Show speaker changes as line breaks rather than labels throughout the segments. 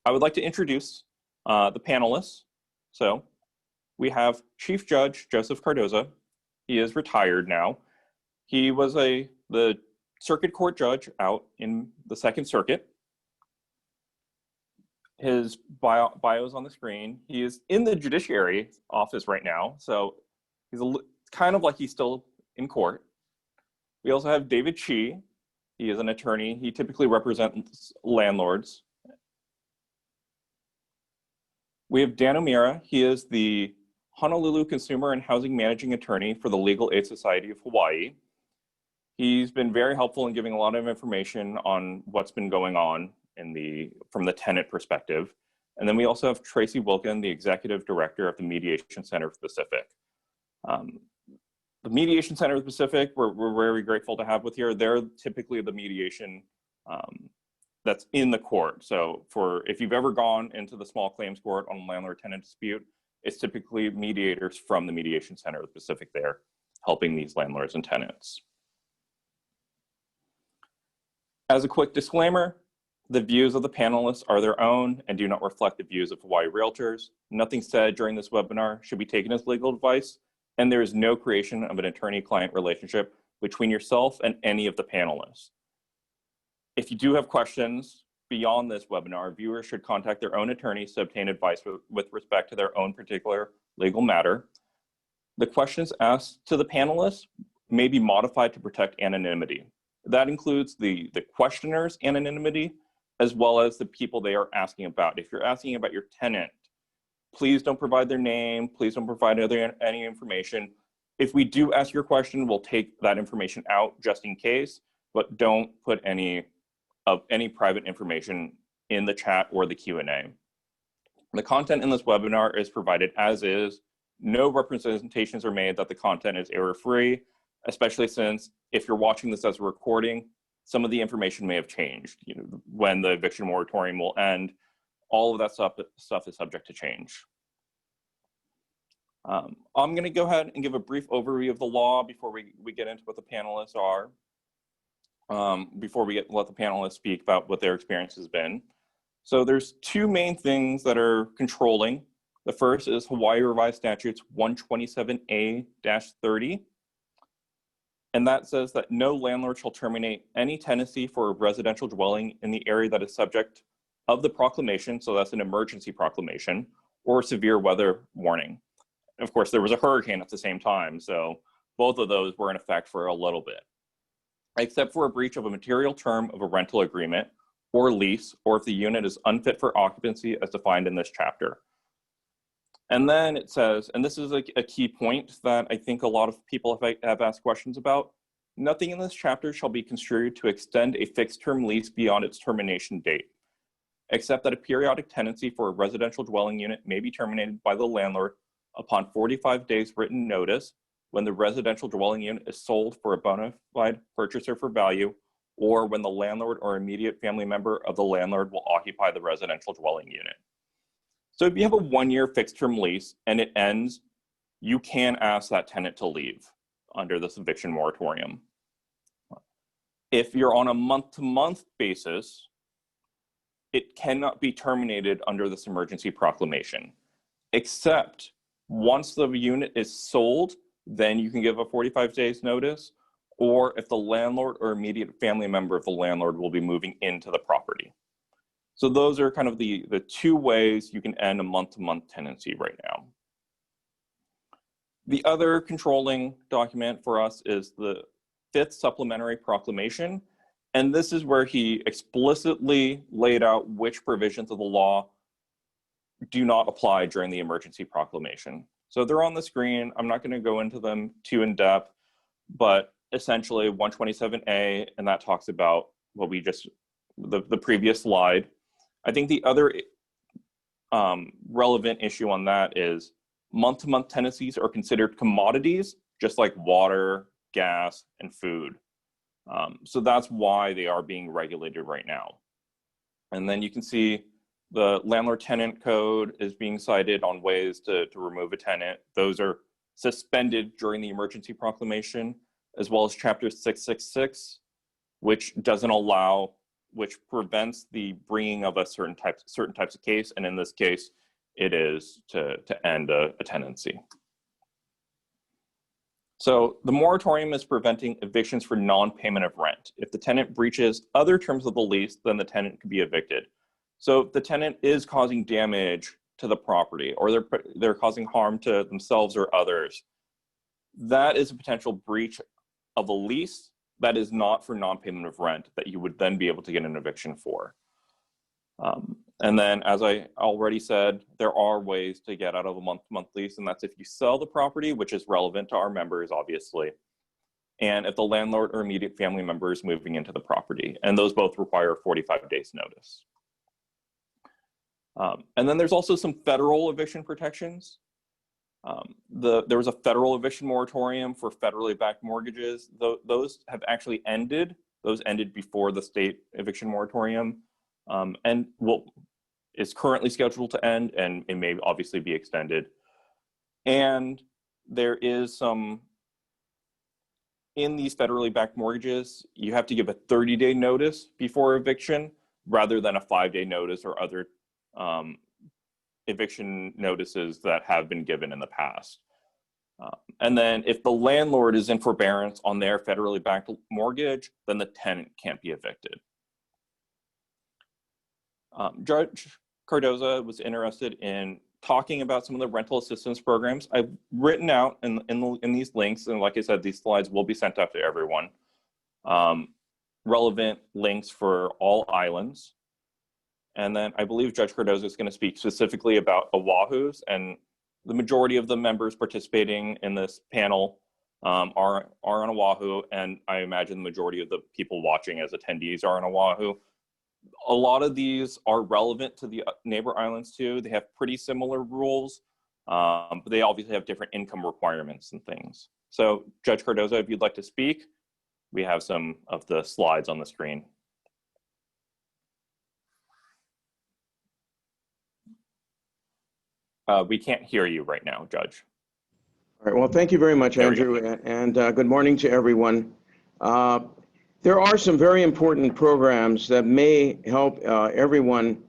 I would like to introduce the panelists. So we have Chief Judge Joseph Cardoza. He is retired now. He was the circuit court judge out in the Second Circuit. His bio is on the screen. He is in the judiciary office right now, so he's kind of like he's still in court. We also have David Chee. He is an attorney. He typically represents landlords. We have Dan O'Meara. He is the Honolulu Consumer and Housing Managing Attorney for the Legal Aid Society of Hawaii. He's been very helpful in giving a lot of information on what's been going on from the tenant perspective. And then we also have Tracey Wiltgen, the Executive Director of the Mediation Center of the Pacific. The Mediation Center of the Pacific, we're very grateful to have with here. They're typically the mediation that's in the court. So if you've ever gone into the small claims court on a landlord-tenant dispute, it's typically mediators from the Mediation Center of the Pacific there helping these landlords and tenants. As a quick disclaimer, the views of the panelists are their own and do not reflect the views of Hawaii Realtors. Nothing said during this webinar should be taken as legal advice, and there is no creation of an attorney-client relationship between yourself and any of the panelists. If you do have questions beyond this webinar, viewers should contact their own attorneys to obtain advice with respect to their own particular legal matter. The questions asked to the panelists may be modified to protect anonymity. That includes the questioner's anonymity, as well as the people they are asking about. If you're asking about your tenant, please don't provide their name, please don't provide any information. If we do ask your question, we'll take that information out just in case, but don't put any private information in the chat or the Q&A. The content in this webinar is provided as is. No representations are made that the content is error-free, especially since if you're watching this as a recording, some of the information may have changed. When the eviction moratorium will end, all of that stuff is subject to change. I'm going to go ahead and give a brief overview of the law before we get into what the panelists are. Before we let the panelists speak about what their experience has been. So there's two main things that are controlling. The first is Hawaii Revised Statutes 127A-30. And that says that no landlord shall terminate any tenancy for a residential dwelling in the area that is subject of the proclamation, so that's an emergency proclamation, or severe weather warning. And of course, there was a hurricane at the same time, so both of those were in effect for a little bit, except for a breach of a material term of a rental agreement or lease, or if the unit is unfit for occupancy as defined in this chapter. And then it says, and this is a key point that I think a lot of people have asked questions about, nothing in this chapter shall be construed to extend a fixed term lease beyond its termination date, except that a periodic tenancy for a residential dwelling unit may be terminated by the landlord upon 45 days written notice when the residential dwelling unit is sold for a bona fide purchaser for value, or when the landlord or immediate family member of the landlord will occupy the residential dwelling unit. So if you have a 1-year fixed term lease and it ends, you can ask that tenant to leave under this eviction moratorium. If you're on a month-to-month basis, it cannot be terminated under this emergency proclamation, except once the unit is sold, then you can give a 45 days notice, or if the landlord or immediate family member of the landlord will be moving into the property. So those are kind of the two ways you can end a month-to-month tenancy right now. The other controlling document for us is the 5th Supplementary Proclamation. And this is where he explicitly laid out which provisions of the law do not apply during the emergency proclamation. So they're on the screen. I'm not going to go into them too in depth, but essentially 127A, and that talks about what we just, the previous slide. I think the other relevant issue on that is month-to-month tenancies are considered commodities, just like water, gas, and food. So that's why they are being regulated right now. And then you can see the landlord-tenant code is being cited on ways to remove a tenant. Those are suspended during the emergency proclamation, as well as Chapter 666, which doesn't allow which prevents the bringing of a certain types of case, and in this case, it is to end a tenancy. So the moratorium is preventing evictions for non-payment of rent. If the tenant breaches other terms of the lease, then the tenant can be evicted. So if the tenant is causing damage to the property, or they're causing harm to themselves or others, that is a potential breach of a lease that is not for non-payment of rent that you would then be able to get an eviction for. And then, as I already said, there are ways to get out of a month-to-month lease, and that's if you sell the property, which is relevant to our members, obviously, and if the landlord or immediate family member is moving into the property, and those both require 45 days notice. And then there's also some federal eviction protections. There was a federal eviction moratorium for federally backed mortgages. Those have actually ended. Those ended before the state eviction moratorium, and is currently scheduled to end, and it may obviously be extended. And there is some, in these federally backed mortgages, you have to give a 30-day notice before eviction rather than a 5-day notice or other eviction notices that have been given in the past. And then if the landlord is in forbearance on their federally backed mortgage, then the tenant can't be evicted. Judge Cardoza was interested in talking about some of the rental assistance programs. I've written out in these links, and like I said, these slides will be sent out to everyone, relevant links for all islands. And then I believe Judge Cardoza is going to speak specifically about Oahu's, and the majority of the members participating in this panel are on Oahu, and I imagine the majority of the people watching as attendees are on Oahu. A lot of these are relevant to the neighbor islands too. They have pretty similar rules, but they obviously have different income requirements and things. So Judge Cardoza, if you'd like to speak, we have some of the slides on the screen. We can't hear you right now, Judge.
All right, well, thank you very much, Andrew, and good morning to everyone. There are some very important programs that may help everyone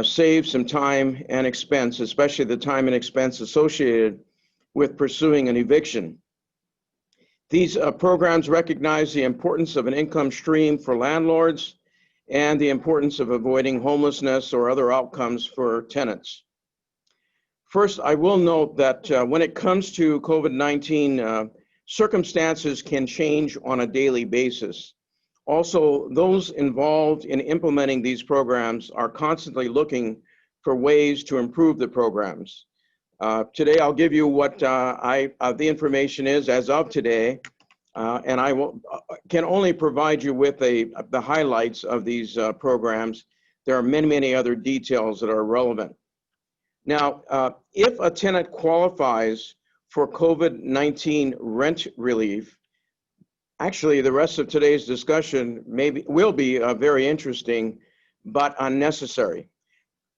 save some time and expense, especially the time and expense associated with pursuing an eviction. These programs recognize the importance of an income stream for landlords and the importance of avoiding homelessness or other outcomes for tenants. First, I will note that when it comes to COVID-19, circumstances can change on a daily basis. Also, those involved in implementing these programs are constantly looking for ways to improve the programs. Today, I'll give you what the information is as of today, and I can only provide you with the highlights of these programs. There are many, many other details that are relevant. Now, if a tenant qualifies for COVID-19 rent relief, actually the rest of today's discussion will be very interesting, but unnecessary.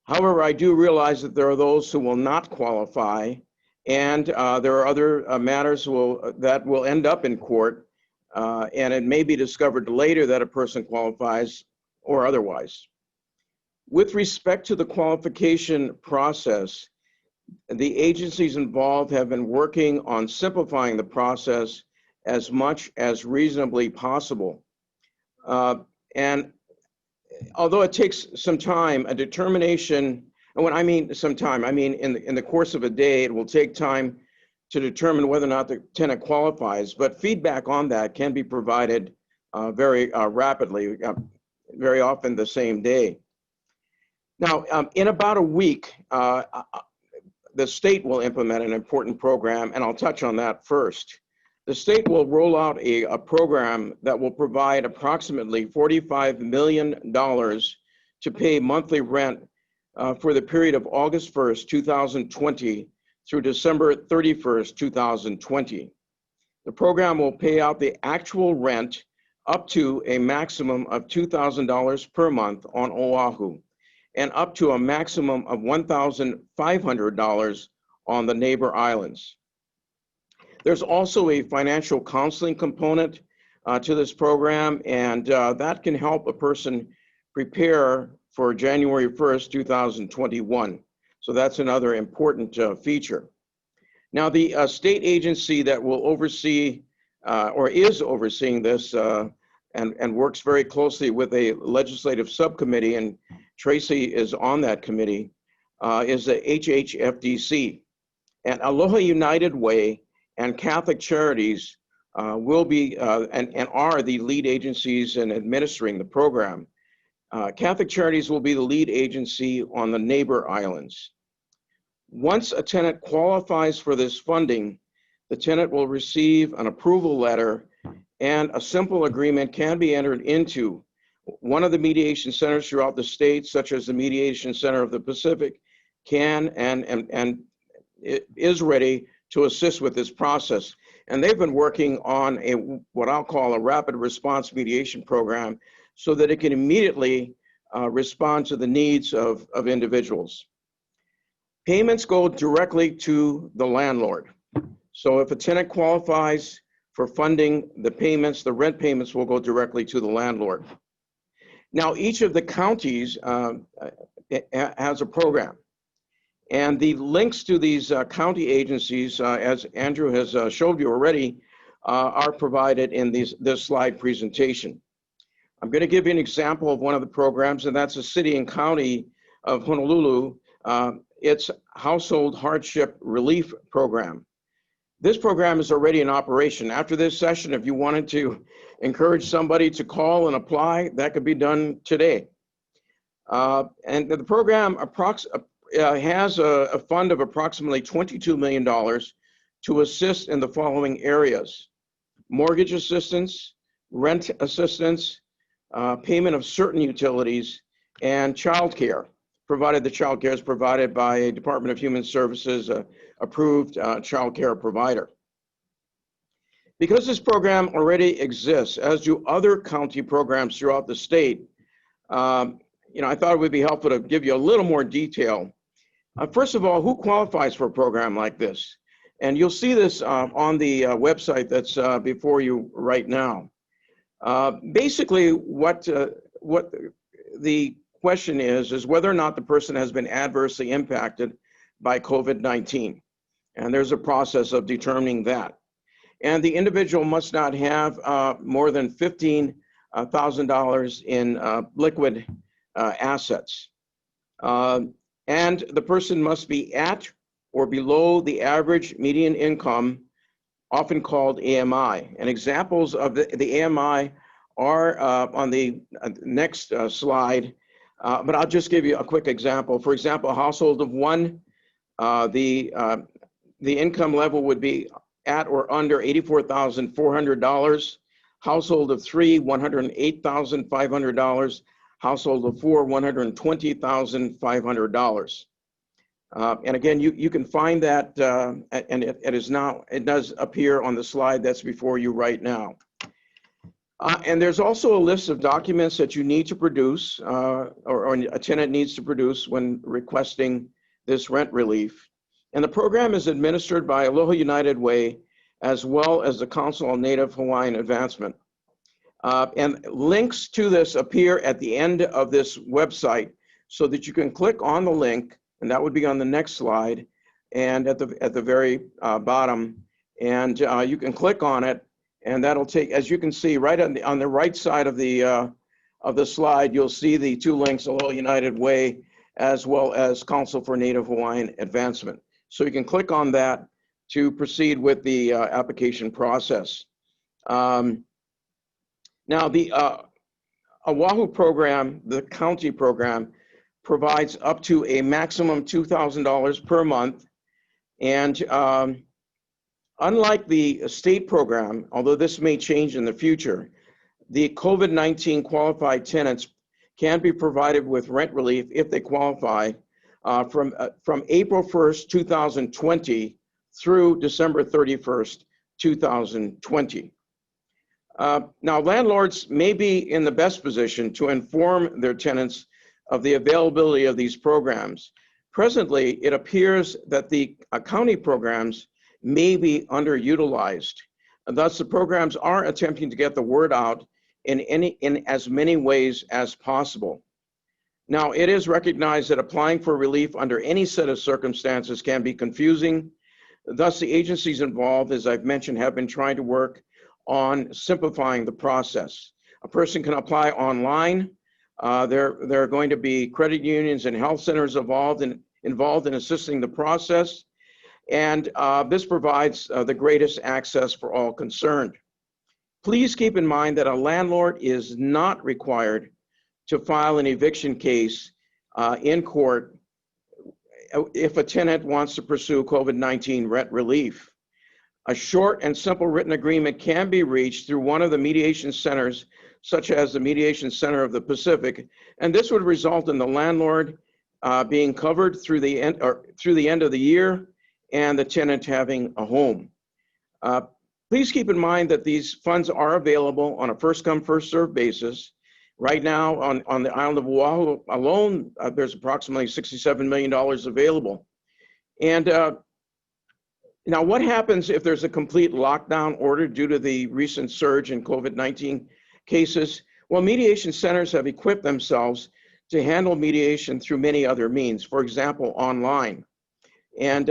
However, I do realize that there are those who will not qualify, and there are other matters that will end up in court, and it may be discovered later that a person qualifies or otherwise. With respect to the qualification process, the agencies involved have been working on simplifying the process as much as reasonably possible. And although it takes some time, a determination, and when I mean some time, I mean in the course of a day, it will take time to determine whether or not the tenant qualifies, but feedback on that can be provided very rapidly, very often the same day. Now, in about a week, the state will implement an important program, and I'll touch on that first. The state will roll out a program that will provide approximately $45 million to pay monthly rent for the period of August 1st, 2020 through December 31st, 2020. The program will pay out the actual rent up to a maximum of $2,000 per month on Oahu, and up to a maximum of $1,500 on the neighbor islands. There's also a financial counseling component to this program, and that can help a person prepare for January 1st, 2021. So that's another important feature. Now, the state agency that will oversee or is overseeing this and works very closely with a legislative subcommittee, and Tracey is on that committee, is the HHFDC. And Aloha United Way and Catholic Charities will be and are the lead agencies in administering the program. Catholic Charities will be the lead agency on the neighbor islands. Once a tenant qualifies for this funding, the tenant will receive an approval letter and a simple agreement can be entered into one of the mediation centers throughout the state, such as the Mediation Center of the Pacific, can and is ready to assist with this process. And they've been working on what I'll call a rapid response mediation program so that it can immediately respond to the needs of individuals. Payments go directly to the landlord. So if a tenant qualifies for funding, the payments, the rent payments will go directly to the landlord. Now, each of the counties has a program. And the links to these county agencies, as Andrew has showed you already, are provided in this slide presentation. I'm going to give you an example of one of the programs, and that's the City and County of Honolulu. It's Household Hardship Relief Program. This program is already in operation. After this session, if you wanted to encourage somebody to call and apply, that could be done today. And the program has a fund of approximately $22 million to assist in the following areas: mortgage assistance, rent assistance, payment of certain utilities, and childcare, provided the childcare is provided by a Department of Human Services approved childcare provider. Because this program already exists, as do other county programs throughout the state, I thought it would be helpful to give you a little more detail. First of all, who qualifies for a program like this? And you'll see this on the website that's before you right now. Basically, what the question is whether or not the person has been adversely impacted by COVID-19. And there's a process of determining that. And the individual must not have more than $15,000 in liquid assets. And the person must be at or below the average median income, often called AMI. And examples of the AMI are on the next slide, but I'll just give you a quick example. For example, a household of one, the income level would be at or under $84,400. Household of three, $108,500. Household of four, $120,500. And again, you can find that, and it does appear on the slide that's before you right now. And there's also a list of documents that you need to produce, or a tenant needs to produce when requesting this rent relief. And the program is administered by Aloha United Way, as well as the Council on Native Hawaiian Advancement. And links to this appear at the end of this website so that you can click on the link, and that would be on the next slide, and at the very bottom, and you can click on it, and that'll take, as you can see, right on the right side of the slide, you'll see the two links, Aloha United Way, as well as Council for Native Hawaiian Advancement. So you can click on that to proceed with the application process. Now, the Oahu program, the county program, provides up to a maximum $2,000 per month. And unlike the state program, although this may change in the future, the COVID-19 qualified tenants can be provided with rent relief if they qualify from April 1st, 2020 through December 31st, 2020. Now, landlords may be in the best position to inform their tenants of the availability of these programs. Presently, it appears that the county programs may be underutilized. And thus, the programs are attempting to get the word out in as many ways as possible. Now, it is recognized that applying for relief under any set of circumstances can be confusing. Thus, the agencies involved, as I've mentioned, have been trying to work on simplifying the process. A person can apply online. There are going to be credit unions and health centers involved in assisting the process. And this provides the greatest access for all concerned. Please keep in mind that a landlord is not required to file an eviction case in court if a tenant wants to pursue COVID-19 rent relief. A short and simple written agreement can be reached through one of the mediation centers, such as the Mediation Center of the Pacific, and this would result in the landlord being covered through the end of the year and the tenant having a home. Please keep in mind that these funds are available on a first-come, first-served basis. Right now, on the island of Oahu alone, there's approximately $67 million available. And now, what happens if there's a complete lockdown order due to the recent surge in COVID-19 cases? Well, mediation centers have equipped themselves to handle mediation through many other means, for example, online. And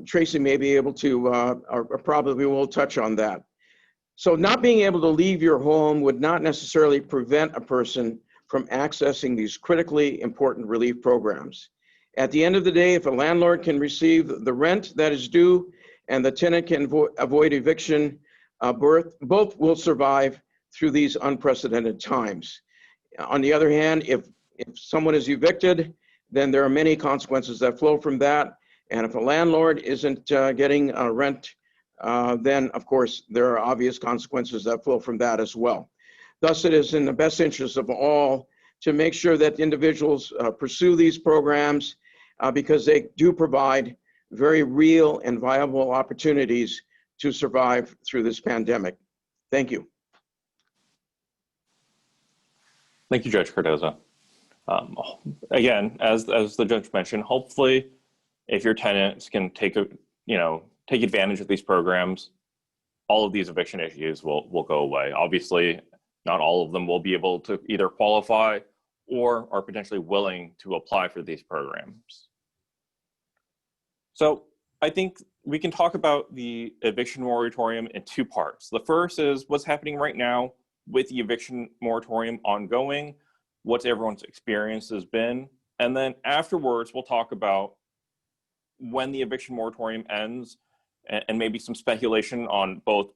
Tracey may be able to, or probably will touch on that. So not being able to leave your home would not necessarily prevent a person from accessing these critically important relief programs. At the end of the day, if a landlord can receive the rent that is due and the tenant can avoid eviction, both will survive through these unprecedented times. On the other hand, if someone is evicted, then there are many consequences that flow from that. And if a landlord isn't getting rent, then of course there are obvious consequences that flow from that as well. Thus, it is in the best interest of all to make sure that individuals pursue these programs because they do provide very real and viable opportunities to survive through this pandemic. Thank you.
Thank you, Judge Cardoza. Again, as the judge mentioned, hopefully, if your tenants can take advantage of these programs, all of these eviction issues will go away. Obviously, not all of them will be able to either qualify or are potentially willing to apply for these programs. So I think we can talk about the eviction moratorium in two parts. The first is what's happening right now with the eviction moratorium ongoing, what everyone's experience has been, and then afterwards we'll talk about when the eviction moratorium ends and maybe some speculation on both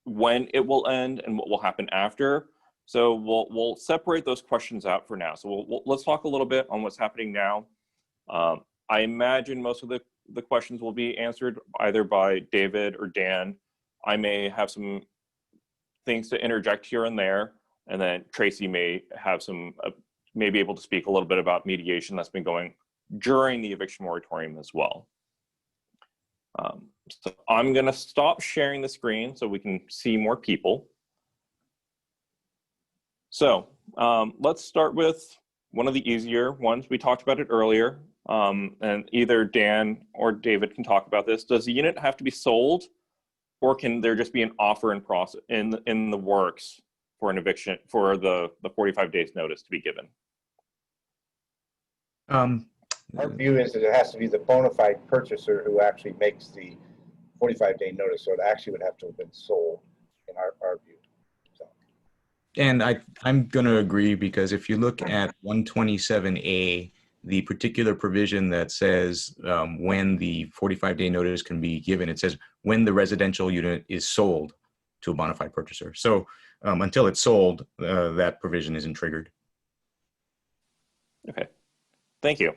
when it will end and what will happen after. So we'll separate those questions out for now. So let's talk a little bit on what's happening now. I imagine most of the questions will be answered either by David or Dan. I may have some things to interject here and there, and then Tracey may have may be able to speak a little bit about mediation that's been going during the eviction moratorium as well. So I'm going to stop sharing the screen so we can see more people. So let's start with one of the easier ones. We talked about it earlier, and either Dan or David can talk about this. Does the unit have to be sold, or can there just be an offer in process in the works for an eviction for the 45 days notice to be given?
Our view is that it has to be the bona fide purchaser who actually makes the 45-day notice, so it actually would have to have been sold in our view. So.
And I'm going to agree, because if you look at 127A, the particular provision that says when the 45-day notice can be given, it says when the residential unit is sold to a bona fide purchaser. So until it's sold, that provision isn't triggered.
Okay, thank you.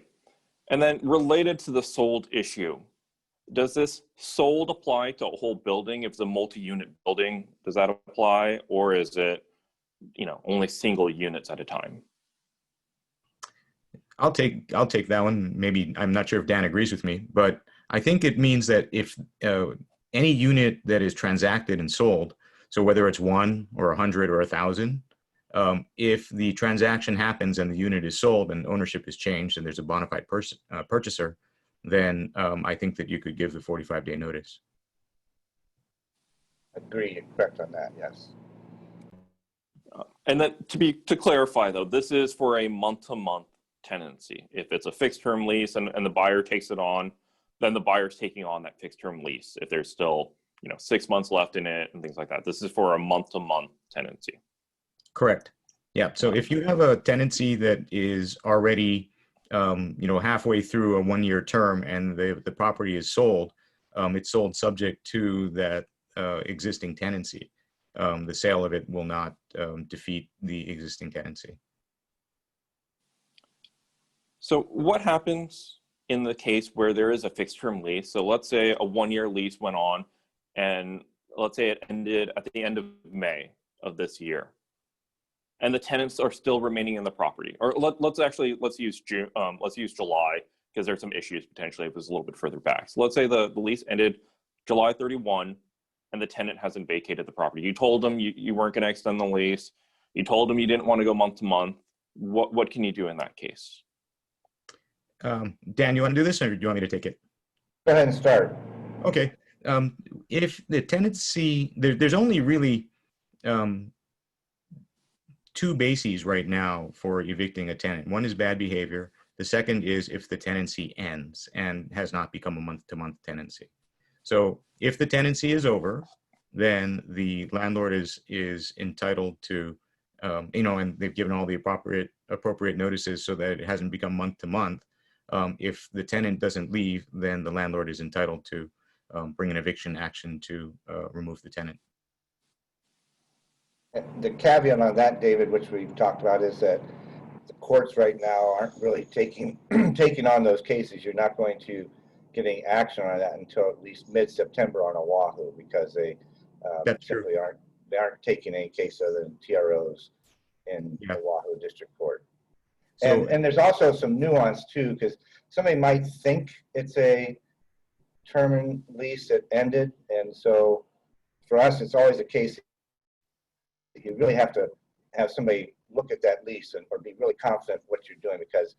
And then related to the sold issue, does this sold apply to a whole building? If it's a multi-unit building, does that apply? Or is it, only single units at a time?
I'll take that one. Maybe, I'm not sure if Dan agrees with me, but I think it means that if any unit that is transacted and sold, so whether it's 1 or 100 or 1,000, if the transaction happens and the unit is sold and ownership is changed and there's a bona fide purchaser, then I think that you could give the 45-day notice.
Agreed, correct on that, yes.
And then to clarify though, this is for a month-to-month tenancy. If it's a fixed term lease and the buyer takes it on, then the buyer's taking on that fixed term lease. If there's still, 6 months left in it and things like that. This is for a month-to-month tenancy.
Correct. Yeah. So if you have a tenancy that is already, halfway through a 1-year term and the property is sold, it's sold subject to that existing tenancy. The sale of it will not defeat the existing tenancy.
So what happens in the case where there is a fixed term lease? So let's say a 1-year lease went on, and let's say it ended at the end of May of this year, and the tenants are still remaining in the property. Or let's use June. Let's use July, because there's some issues potentially if it was a little bit further back. So let's say the lease ended July 31, and the tenant hasn't vacated the property. You told them you weren't going to extend the lease. You told them you didn't want to go month to month. What can you do in that case?
Dan, you want to do this, or do you want me to take it?
Go ahead and start.
Okay. If the tenancy, there's only really 2 bases right now for evicting a tenant. One is bad behavior. The second is if the tenancy ends and has not become a month-to-month tenancy. So if the tenancy is over, then the landlord is entitled to, and they've given all the appropriate notices so that it hasn't become month-to-month. If the tenant doesn't leave, then the landlord is entitled to bring an eviction action to remove the tenant.
The caveat on that, David, which we've talked about, is that the courts right now aren't really taking on those cases. You're not going to get any action on that until at least mid-September on Oahu, because they simply aren't taking any case other than TROs in Oahu District Court. So, and there's also some nuance too, because somebody might think it's a term lease that ended, and so for us, it's always a case that you really have to have somebody look at that lease or be really confident what you're doing, because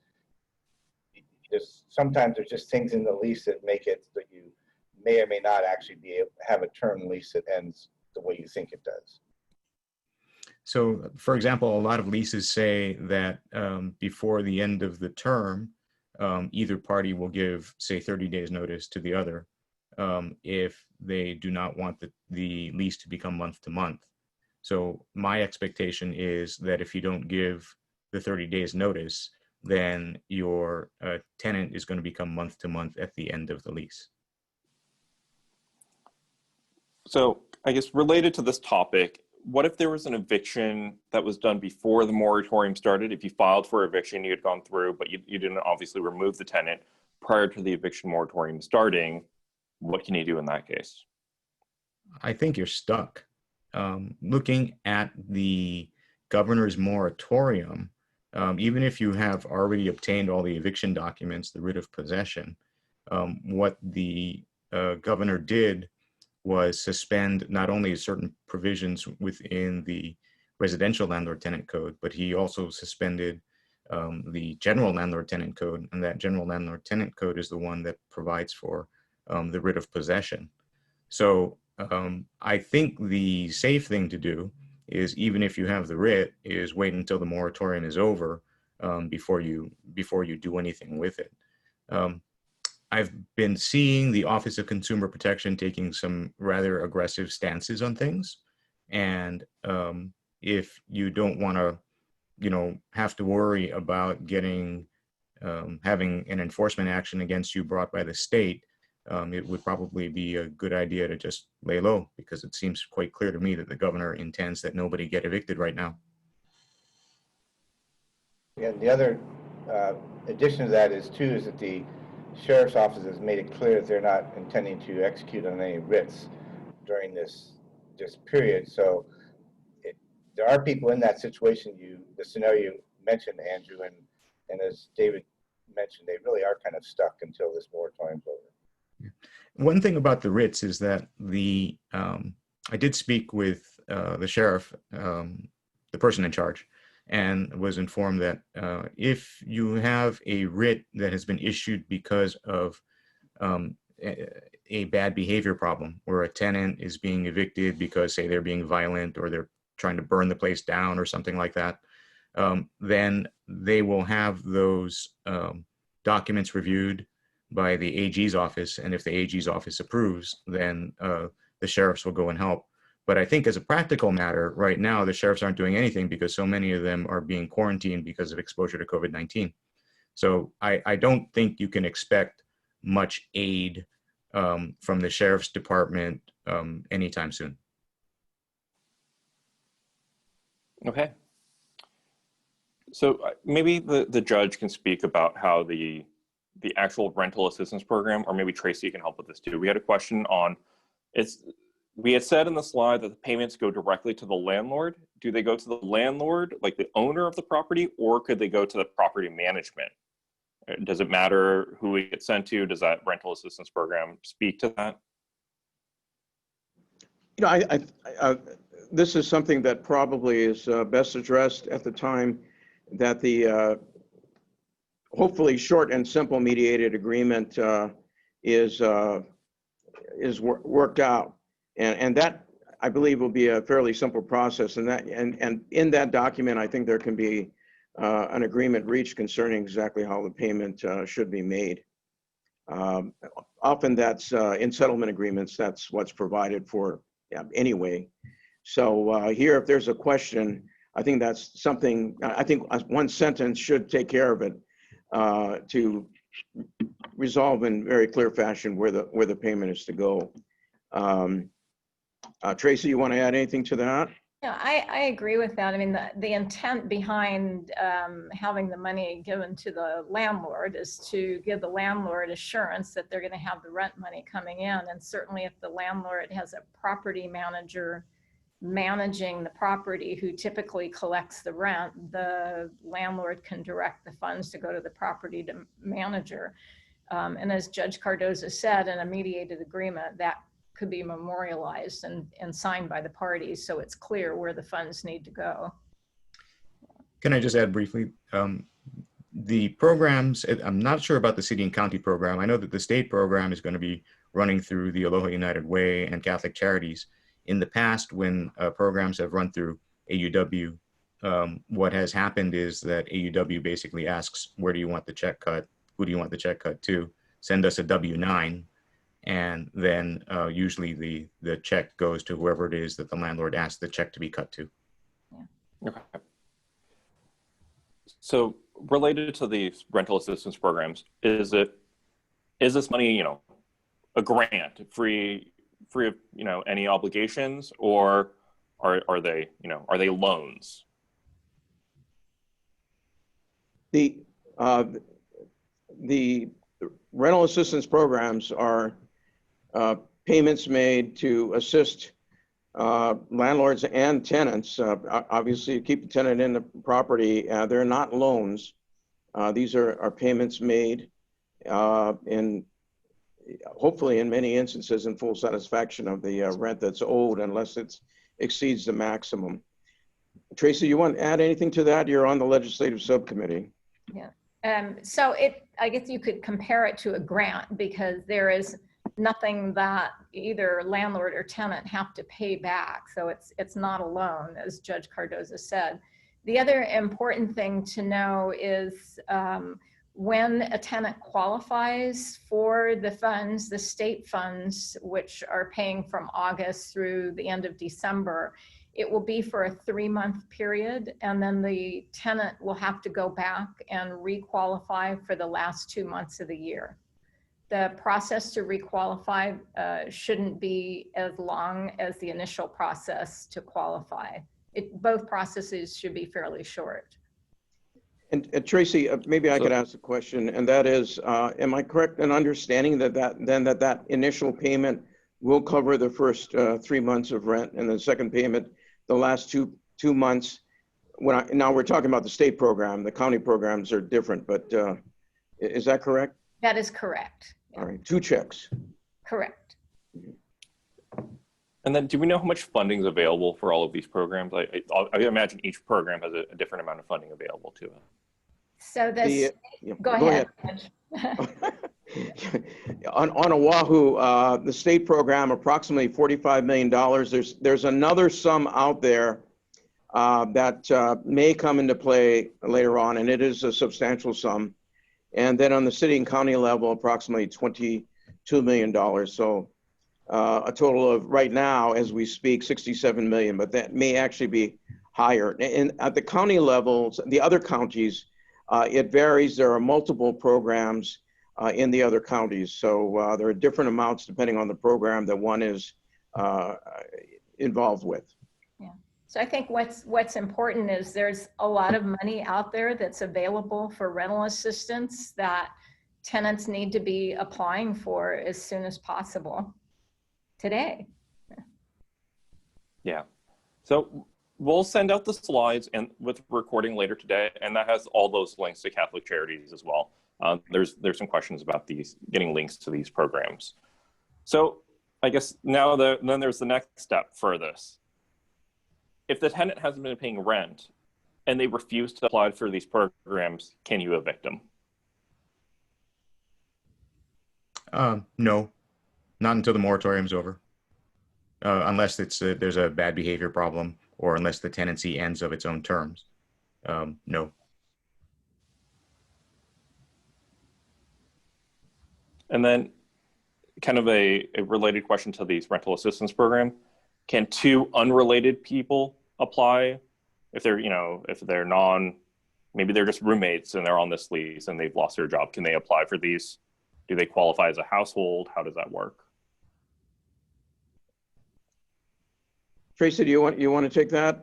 sometimes there's just things in the lease that make it that you may or may not actually be able to have a term lease that ends the way you think it does.
So, for example, a lot of leases say that before the end of the term, either party will give, say, 30 days notice to the other if they do not want the lease to become month to month. So my expectation is that if you don't give the 30 days notice, then your tenant is going to become month to month at the end of the lease.
So I guess related to this topic, what if there was an eviction that was done before the moratorium started? If you filed for eviction, you had gone through, but you didn't obviously remove the tenant prior to the eviction moratorium starting, what can you do in that case?
I think you're stuck. Looking at the governor's moratorium, even if you have already obtained all the eviction documents, the writ of possession, what the governor did was suspend not only certain provisions within the residential landlord-tenant code, but he also suspended the general landlord-tenant code, and that general landlord-tenant code is the one that provides for the writ of possession. So I think the safe thing to do is, even if you have the writ, is wait until the moratorium is over before you do anything with it. I've been seeing the Office of Consumer Protection taking some rather aggressive stances on things. And if you don't want to, have to worry about having an enforcement action against you brought by the state, it would probably be a good idea to just lay low, because it seems quite clear to me that the governor intends that nobody get evicted right now.
And the other addition to that is that the sheriff's office has made it clear that they're not intending to execute on any writs during this period. So there are people in that situation, the scenario you mentioned, Andrew, and as David mentioned, they really are kind of stuck until this moratorium's over.
One thing about the writs is that I did speak with the sheriff, the person in charge, and was informed that if you have a writ that has been issued because of a bad behavior problem, where a tenant is being evicted because, say, they're being violent or they're trying to burn the place down or something like that, then they will have those documents reviewed by the AG's office. And if the AG's office approves, then the sheriffs will go and help. But I think as a practical matter, right now, the sheriffs aren't doing anything because so many of them are being quarantined because of exposure to COVID-19. So I don't think you can expect much aid from the sheriff's department anytime soon.
Okay. So maybe the judge can speak about how the actual rental assistance program, or maybe Tracey can help with this too. We had a question on, we had said in the slide that the payments go directly to the landlord. Do they go to the landlord, like the owner of the property, or could they go to the property management? Does it matter who we get sent to? Does that rental assistance program speak to that?
You know, this is something that probably is best addressed at the time that the hopefully short and simple mediated agreement is worked out, and that I believe will be a fairly simple process. And in that document, I think there can be an agreement reached concerning exactly how the payment should be made. Often that's in settlement agreements, that's what's provided for anyway. So here, if there's a question, I think that's something, I think one sentence should take care of it to resolve in very clear fashion where the payment is to go. Tracey, you want to add anything to that?
Yeah, I agree with that. I mean, the intent behind having the money given to the landlord is to give the landlord assurance that they're going to have the rent money coming in. And certainly if the landlord has a property manager managing the property who typically collects the rent, the landlord can direct the funds to go to the property manager. And as Judge Cardoza said, in a mediated agreement, that could be memorialized and signed by the parties, so it's clear where the funds need to go.
Can I just add briefly? The programs, I'm not sure about the city and county program. I know that the state program is going to be running through the Aloha United Way and Catholic Charities. In the past, when programs have run through AUW, what has happened is that AUW basically asks, where do you want the check cut? Who do you want the check cut to? Send us a W-9. And then usually the check goes to whoever it is that the landlord asked the check to be cut to.
Yeah.
Okay. So related to these rental assistance programs, is this money, you know, a grant, free of, you know, any obligations, or are they, you know, are they loans?
The rental assistance programs are payments made to assist landlords and tenants. Obviously, keep the tenant in the property. They're not loans. These are payments made hopefully in many instances in full satisfaction of the rent that's owed, unless it exceeds the maximum. Tracey, you want to add anything to that? You're on the legislative subcommittee.
Yeah. So I guess you could compare it to a grant, because there is nothing that either landlord or tenant have to pay back. So it's not a loan, as Judge Cardoza said. The other important thing to know is when a tenant qualifies for the funds, the state funds, which are paying from August through the end of December, it will be for a 3-month period, and then the tenant will have to go back and re-qualify for the last 2 months of the year. The process to re-qualify shouldn't be as long as the initial process to qualify. Both processes should be fairly short.
And Tracey, maybe I could ask a question, and that is, am I correct in understanding that initial payment will cover the first 3 months of rent, and the second payment the last two months? Now we're talking about the state program. The county programs are different, but is that correct?
That is correct.
All right, 2 checks.
Correct.
And then do we know how much funding is available for all of these programs? I imagine each program has a different amount of funding available to it.
So this, go ahead.
On Oahu, the state program, approximately $45 million. There's another sum out there that may come into play later on, and it is a substantial sum. And then on the city and county level, approximately $22 million. So a total of, right now, as we speak, $67 million, but that may actually be higher. And at the county levels, the other counties, it varies. There are multiple programs in the other counties. So there are different amounts depending on the program that one is involved with.
Yeah. So I think what's important is there's a lot of money out there that's available for rental assistance that tenants need to be applying for as soon as possible today.
Yeah. So we'll send out the slides and with recording later today, and that has all those links to Catholic Charities as well. There's some questions about these, getting links to these programs. So I guess now then there's the next step for this. If the tenant hasn't been paying rent and they refuse to apply for these programs, can you evict them?
No, not until the moratorium's over. Unless there's a bad behavior problem or unless the tenancy ends of its own terms. No.
And then kind of a related question to these rental assistance program. Can two unrelated people apply if they're, if they're maybe they're just roommates and they're on this lease and they've lost their job? Can they apply for these? Do they qualify as a household? How does that work?
Tracey, do you want to take that?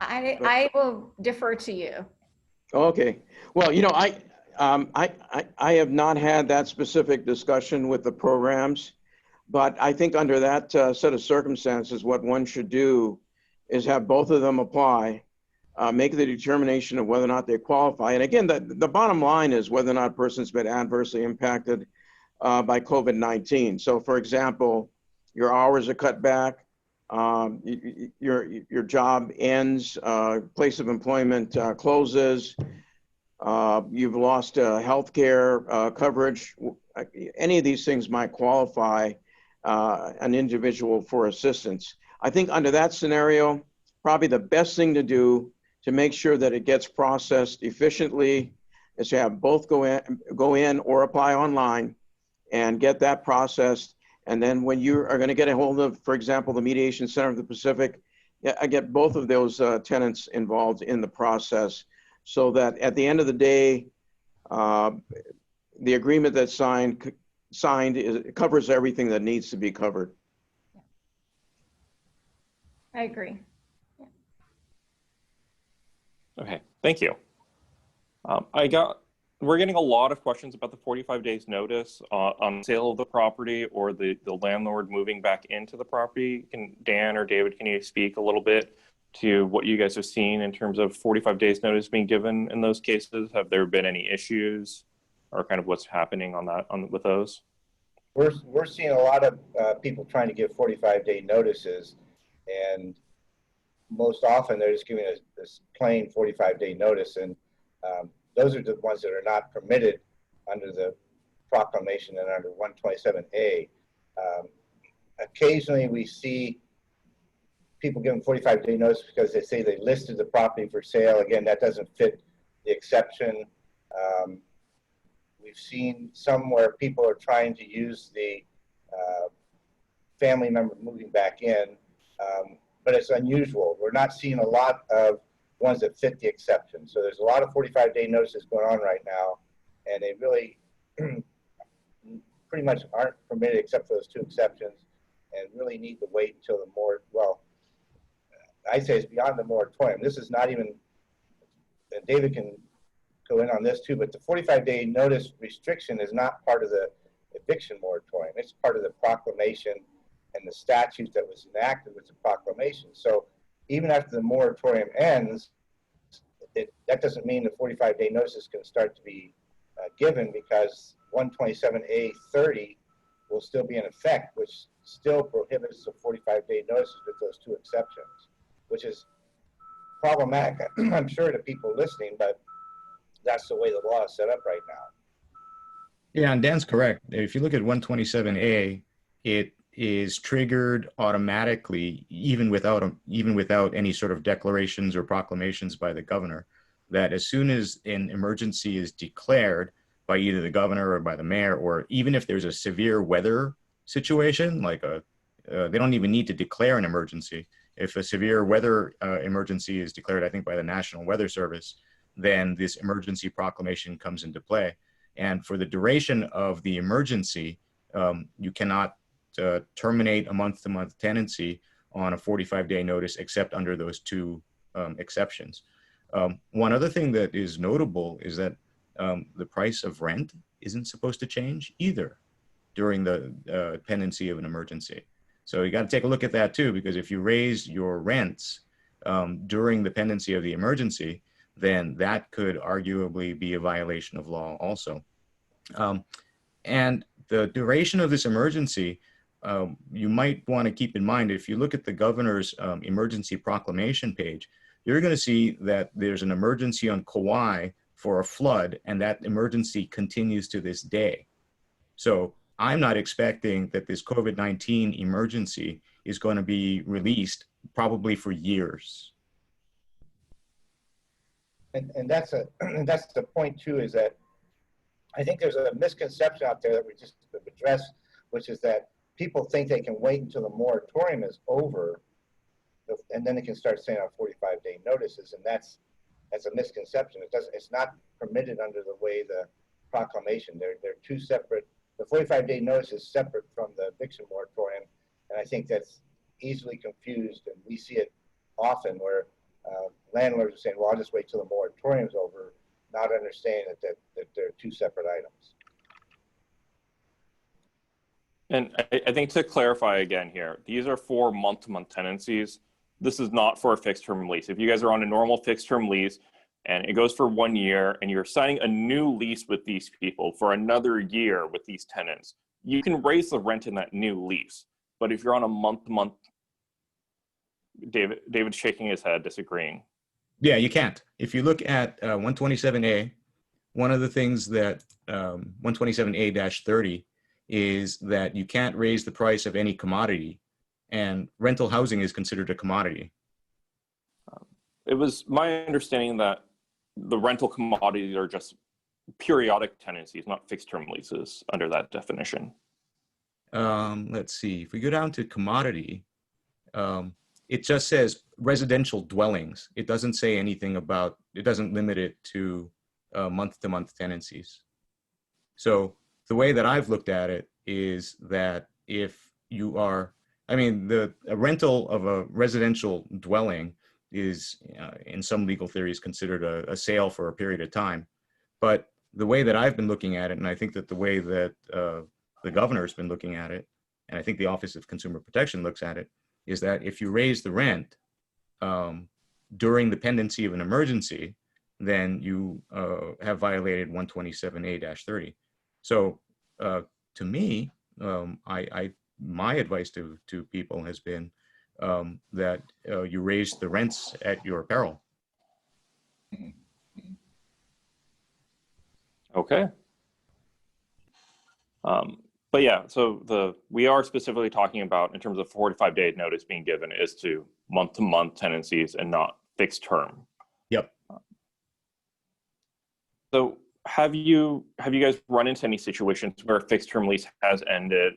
I will defer to you.
Okay. Well, I have not had that specific discussion with the programs, but I think under that set of circumstances, what one should do is have both of them apply, make the determination of whether or not they qualify. And again, the bottom line is whether or not a person's been adversely impacted by COVID-19. So for example, your hours are cut back, your job ends, place of employment closes, you've lost health care coverage. Any of these things might qualify an individual for assistance. I think under that scenario, probably the best thing to do to make sure that it gets processed efficiently is to have both go in or apply online and get that processed. And then when you are going to get a hold of, for example, the Mediation Center of the Pacific, I get both of those tenants involved in the process so that at the end of the day, the agreement that's signed covers everything that needs to be covered.
I agree.
Okay, thank you. We're getting a lot of questions about the 45 days notice on sale of the property or the landlord moving back into the property. Dan or David, can you speak a little bit to what you guys have seen in terms of 45 days notice being given in those cases? Have there been any issues or kind of what's happening with those?
We're seeing a lot of people trying to give 45-day notices, and most often they're just giving us this plain 45-day notice, and those are the ones that are not permitted under the proclamation and under 127A. Occasionally we see people giving 45-day notice because they say they listed the property for sale. Again, that doesn't fit the exception. We've seen some where people are trying to use the family member moving back in, but it's unusual. We're not seeing a lot of ones that fit the exception. So there's a lot of 45-day notices going on right now, and they really pretty much aren't permitted except for those two exceptions, and really need to wait until the I say it's beyond the moratorium. This is not even, and David can go in on this too, but the 45-day notice restriction is not part of the eviction moratorium. It's part of the proclamation and the statute that was enacted with the proclamation. So even after the moratorium ends, that doesn't mean the 45-day notices can start to be given, because 127A30 will still be in effect, which still prohibits the 45-day notices with those two exceptions, which is problematic, I'm sure, to people listening, but that's the way the law is set up right now.
Yeah, and Dan's correct. If you look at 127A, it is triggered automatically, even without any sort of declarations or proclamations by the governor, that as soon as an emergency is declared by either the governor or by the mayor, or even if there's a severe weather situation, like they don't even need to declare an emergency. If a severe weather emergency is declared, I think by the National Weather Service, then this emergency proclamation comes into play. And for the duration of the emergency, you cannot terminate a month-to-month tenancy on a 45-day notice, except under those two exceptions. One other thing that is notable is that the price of rent isn't supposed to change either during the pendency of an emergency. So you got to take a look at that too, because if you raise your rents during the pendency of the emergency, then that could arguably be a violation of law also. And the duration of this emergency, you might want to keep in mind, if you look at the governor's emergency proclamation page, you're going to see that there's an emergency on Kauai for a flood, and that emergency continues to this day. So I'm not expecting that this COVID-19 emergency is going to be released probably for years.
And that's the point too, is that I think there's a misconception out there that we just addressed, which is that people think they can wait until the moratorium is over, and then they can start sending out 45-day notices, and that's a misconception. It's not permitted under the way the proclamation. They're two separate. The 45-day notice is separate from the eviction moratorium, and I think that's easily confused, and we see it often where landlords are saying, well, I'll just wait till the moratorium's over, not understanding that they're two separate items.
And I think to clarify again here, these are for month-to-month tenancies. This is not for a fixed-term lease. If you guys are on a normal fixed-term lease and it goes for 1 year and you're signing a new lease with these people for another year with these tenants, you can raise the rent in that new lease. But if you're on a month-to-month, David's shaking his head, disagreeing.
Yeah, you can't. If you look at 127A, one of the things that 127A-30 is that you can't raise the price of any commodity, and rental housing is considered a commodity.
It was my understanding that the rental commodities are just periodic tenancies, not fixed-term leases under that definition.
Let's see, if we go down to commodity, it just says residential dwellings. It doesn't say anything about, it doesn't limit it to month-to-month tenancies. So the way that I've looked at it is that if you are, I mean, a rental of a residential dwelling is, in some legal theories, considered a sale for a period of time. But the way that I've been looking at it, and I think that the way that the governor's been looking at it, and I think the Office of Consumer Protection looks at it, is that if you raise the rent during the pendency of an emergency, then you have violated 127A-30. So to me, my advice to people has been that you raise the rents at your peril.
Okay. But yeah, so we are specifically talking about, in terms of 45-day notice being given, is to month-to-month tenancies and not fixed term.
Yep.
So have you guys run into any situations where a fixed term lease has ended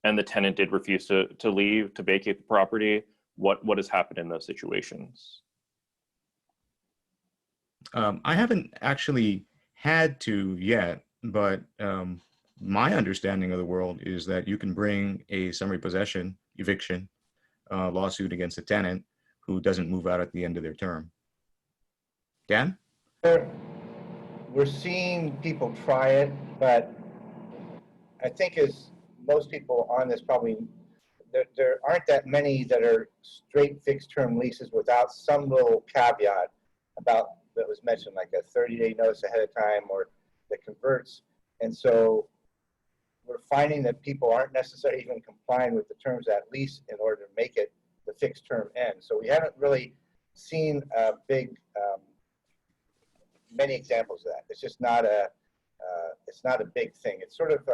and the tenant did refuse to leave, to vacate the property? What has happened in those situations?
I haven't actually had to yet, but my understanding of the world is that you can bring a summary possession eviction lawsuit against a tenant who doesn't move out at the end of their term. Dan?
We're seeing people try it, but I think as most people on this probably, there aren't that many that are straight fixed term leases without some little caveat about that was mentioned, like a 30-day notice ahead of time or that converts. And so we're finding that people aren't necessarily even complying with the terms of that lease in order to make it the fixed term end. So we haven't really seen a big, many examples of that. It's just not a, it's not a big thing. It's sort of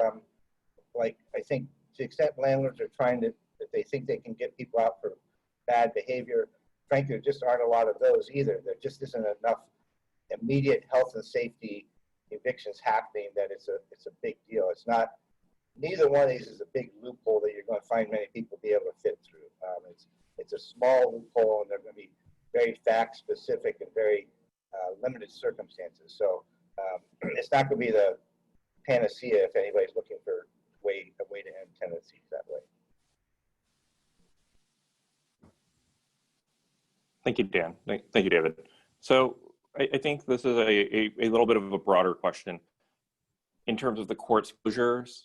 like, I think the extent landlords are trying to, if they think they can get people out for bad behavior, frankly, there just aren't a lot of those either. There just isn't enough immediate health and safety evictions happening that it's a big deal. It's not, neither one of these is a big loophole that you're going to find many people be able to fit through. It's a small loophole, and they're going to be very fact specific and very limited circumstances. So it's not going to be the panacea if anybody's looking for a way to end tenancies that way.
Thank you, Dan. Thank you, David. So I think this is a little bit of a broader question. In terms of the court's closures,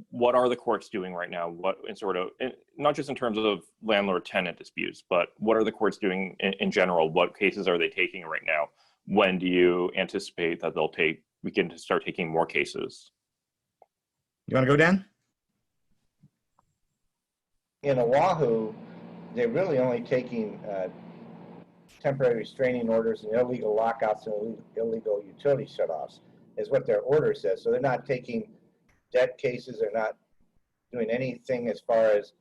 what are the courts doing right now? What in sort of, not just in terms of landlord-tenant disputes, but what are the courts doing in general? What cases are they taking right now? When do you anticipate that they'll begin to start taking more cases?
You want to go, Dan?
In Oahu, they're really only taking temporary restraining orders and illegal lockouts and illegal utility shutoffs is what their order says. So they're not taking debt cases. They're not doing anything as far as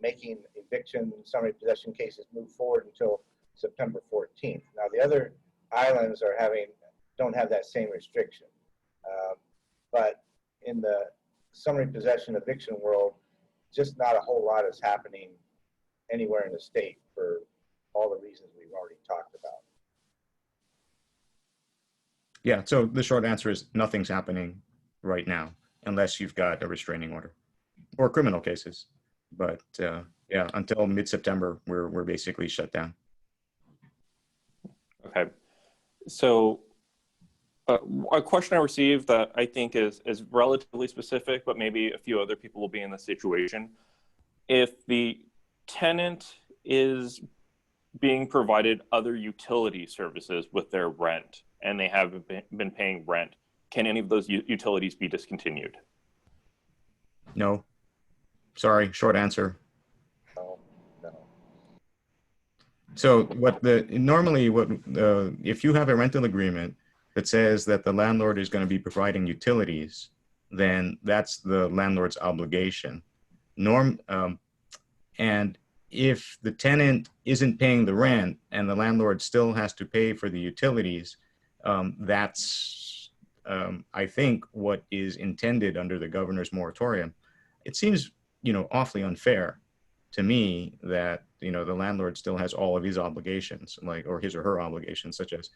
making eviction summary possession cases move forward until September 14th. Now the other islands don't have that same restriction. But in the summary possession eviction world, just not a whole lot is happening anywhere in the state for all the reasons we've already talked about.
Yeah, so the short answer is nothing's happening right now, unless you've got a restraining order or criminal cases. But yeah, until mid-September, we're basically shut down.
Okay, so a question I received that I think is relatively specific, but maybe a few other people will be in the situation. If the tenant is being provided other utility services with their rent and they haven't been paying rent, can any of those utilities be discontinued?
No. Sorry, short answer.
No.
So if you have a rental agreement that says that the landlord is going to be providing utilities, then that's the landlord's obligation. And if the tenant isn't paying the rent and the landlord still has to pay for the utilities, that's, I think, what is intended under the governor's moratorium. It seems, awfully unfair to me that, the landlord still has all of his obligations, or his or her obligations, such as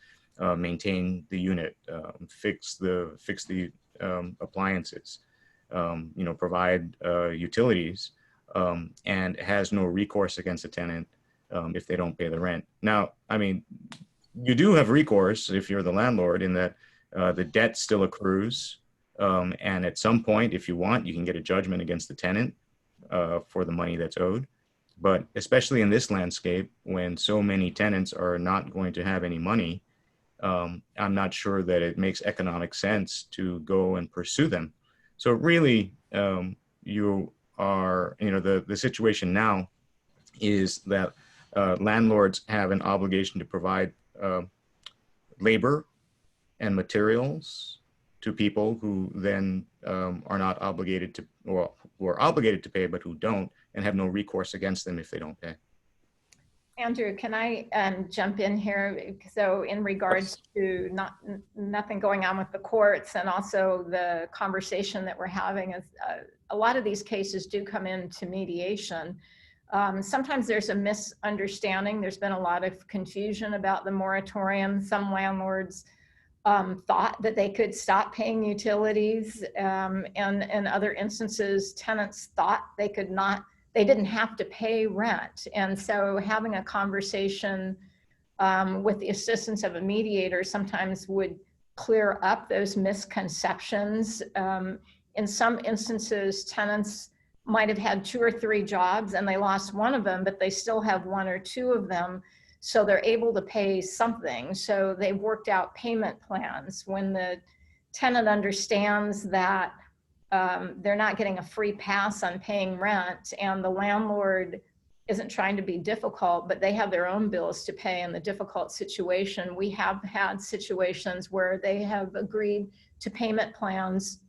maintain the unit, fix the appliances, provide utilities, and has no recourse against the tenant if they don't pay the rent. Now, I mean, you do have recourse if you're the landlord in that the debt still accrues, and at some point, if you want, you can get a judgment against the tenant for the money that's owed. But especially in this landscape, when so many tenants are not going to have any money, I'm not sure that it makes economic sense to go and pursue them. So really, you are, the situation now is that landlords have an obligation to provide labor and materials to people who then are not obligated to, or who are obligated to pay, but who don't, and have no recourse against them if they don't pay.
Andrew, can I jump in here? So in regards to nothing going on with the courts, and also the conversation that we're having, is a lot of these cases do come into mediation. Sometimes there's a misunderstanding. There's been a lot of confusion about the moratorium. Some landlords thought that they could stop paying utilities, and in other instances, tenants thought they could not. They didn't have to pay rent. And so having a conversation with the assistance of a mediator sometimes would clear up those misconceptions. In some instances, tenants might have had 2 or 3 jobs and they lost one of them, but they still have 1 or 2 of them. So they're able to pay something. So they've worked out payment plans. When the tenant understands that they're not getting a free pass on paying rent, and the landlord isn't trying to be difficult, but they have their own bills to pay in the difficult situation. We have had situations where they have agreed to payment plans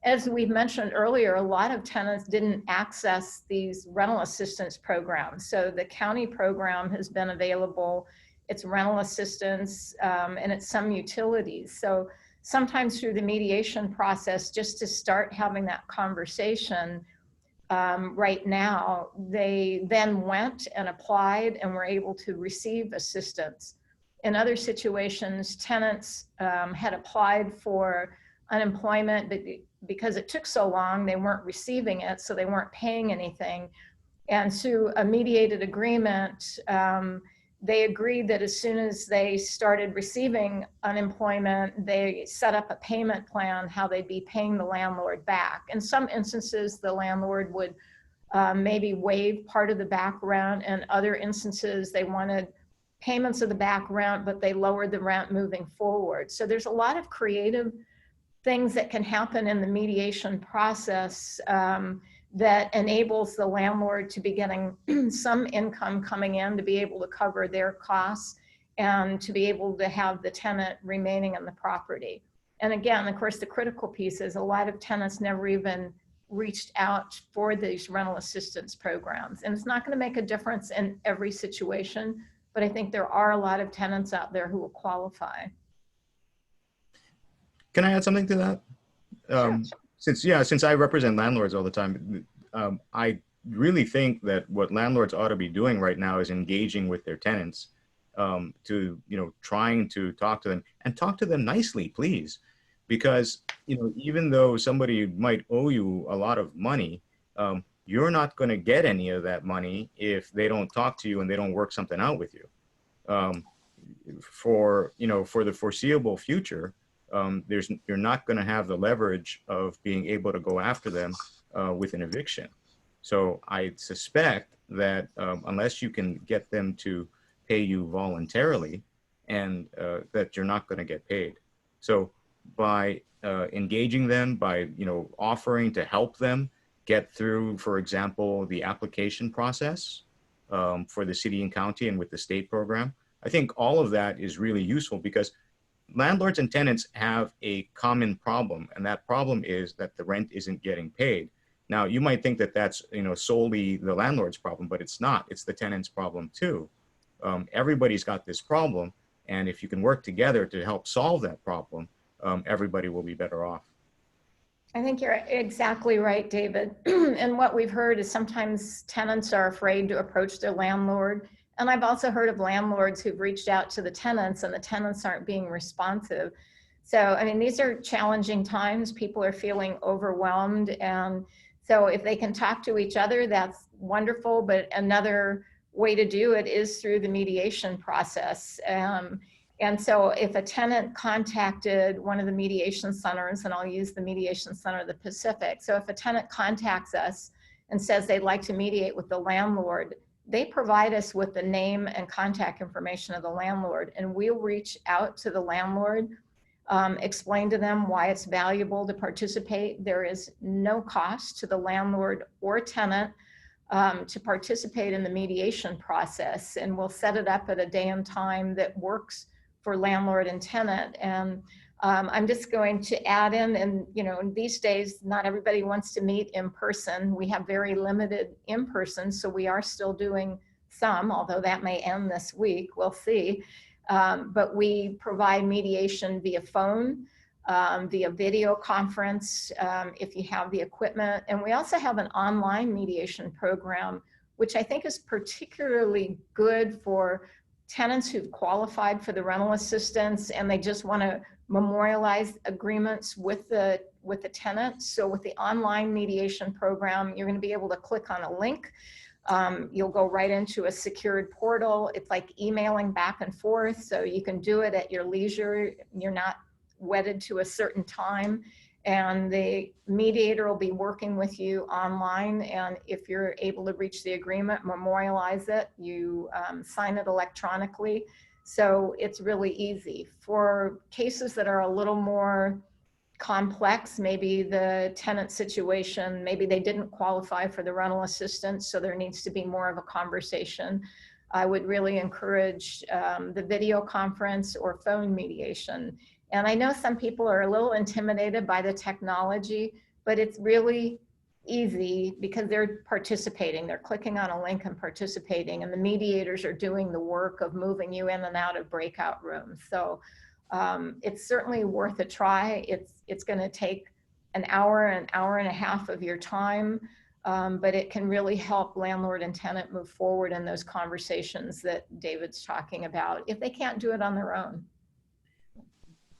as we've mentioned earlier, a lot of tenants didn't access these rental assistance programs. So the county program has been available. It's rental assistance and it's some utilities. So sometimes through the mediation process, just to start having that conversation right now, they then went and applied and were able to receive assistance. In other situations, tenants had applied for unemployment, but because it took so long, they weren't receiving it, so they weren't paying anything. And through a mediated agreement, they agreed that as soon as they started receiving unemployment, they set up a payment plan, how they'd be paying the landlord back. In some instances, the landlord would maybe waive part of the back rent, and other instances, they wanted payments of the back rent, but they lowered the rent moving forward. So there's a lot of creative things that can happen in the mediation process that enables the landlord to be getting some income coming in to be able to cover their costs and to be able to have the tenant remaining in the property. And again, of course, the critical piece is a lot of tenants never even reached out for these rental assistance programs. And it's not going to make a difference in every situation, but I think there are a lot of tenants out there who will qualify.
Can I add something to that?
Sure.
Since I represent landlords all the time, I really think that what landlords ought to be doing right now is engaging with their tenants, to, trying to talk to them, and talk to them nicely, please. Because, even though somebody might owe you a lot of money, you're not going to get any of that money if they don't talk to you and they don't work something out with you. For the foreseeable future, you're not going to have the leverage of being able to go after them with an eviction. So I suspect that unless you can get them to pay you voluntarily, and that you're not going to get paid. So by engaging them, by offering to help them get through, for example, the application process for the city and county and with the state program, I think all of that is really useful, because landlords and tenants have a common problem, and that problem is that the rent isn't getting paid. Now, you might think that that's solely the landlord's problem, but it's not. It's the tenant's problem too. Everybody's got this problem, and if you can work together to help solve that problem, everybody will be better off.
I think you're exactly right, David. And what we've heard is sometimes tenants are afraid to approach their landlord. And I've also heard of landlords who've reached out to the tenants and the tenants aren't being responsive. So, I mean, these are challenging times. People are feeling overwhelmed. And so if they can talk to each other, that's wonderful. But another way to do it is through the mediation process. And so if a tenant contacted one of the mediation centers, and I'll use the Mediation Center of the Pacific. So if a tenant contacts us and says they'd like to mediate with the landlord, they provide us with the name and contact information of the landlord, and we'll reach out to the landlord, explain to them why it's valuable to participate. There is no cost to the landlord or tenant to participate in the mediation process, and we'll set it up at a day and time that works for landlord and tenant. And I'm just going to add in, and these days, not everybody wants to meet in person. We have very limited in person, so we are still doing some, although that may end this week, we'll see. But we provide mediation via phone, via video conference, if you have the equipment. And we also have an online mediation program, which I think is particularly good for tenants who've qualified for the rental assistance and they just want to memorialize agreements with the tenant. So with the online mediation program, you're going to be able to click on a link. You'll go right into a secured portal. It's like emailing back and forth, so you can do it at your leisure. You're not wedded to a certain time, and the mediator will be working with you online. And if you're able to reach the agreement, memorialize it, you sign it electronically. So it's really easy. For cases that are a little more complex, maybe the tenant situation, maybe they didn't qualify for the rental assistance, so there needs to be more of a conversation. I would really encourage the video conference or phone mediation. And I know some people are a little intimidated by the technology, but it's really easy because they're participating. They're clicking on a link and participating, and the mediators are doing the work of moving you in and out of breakout rooms. So it's certainly worth a try. It's going to take an hour and a half of your time, but it can really help landlord and tenant move forward in those conversations that David's talking about if they can't do it on their own.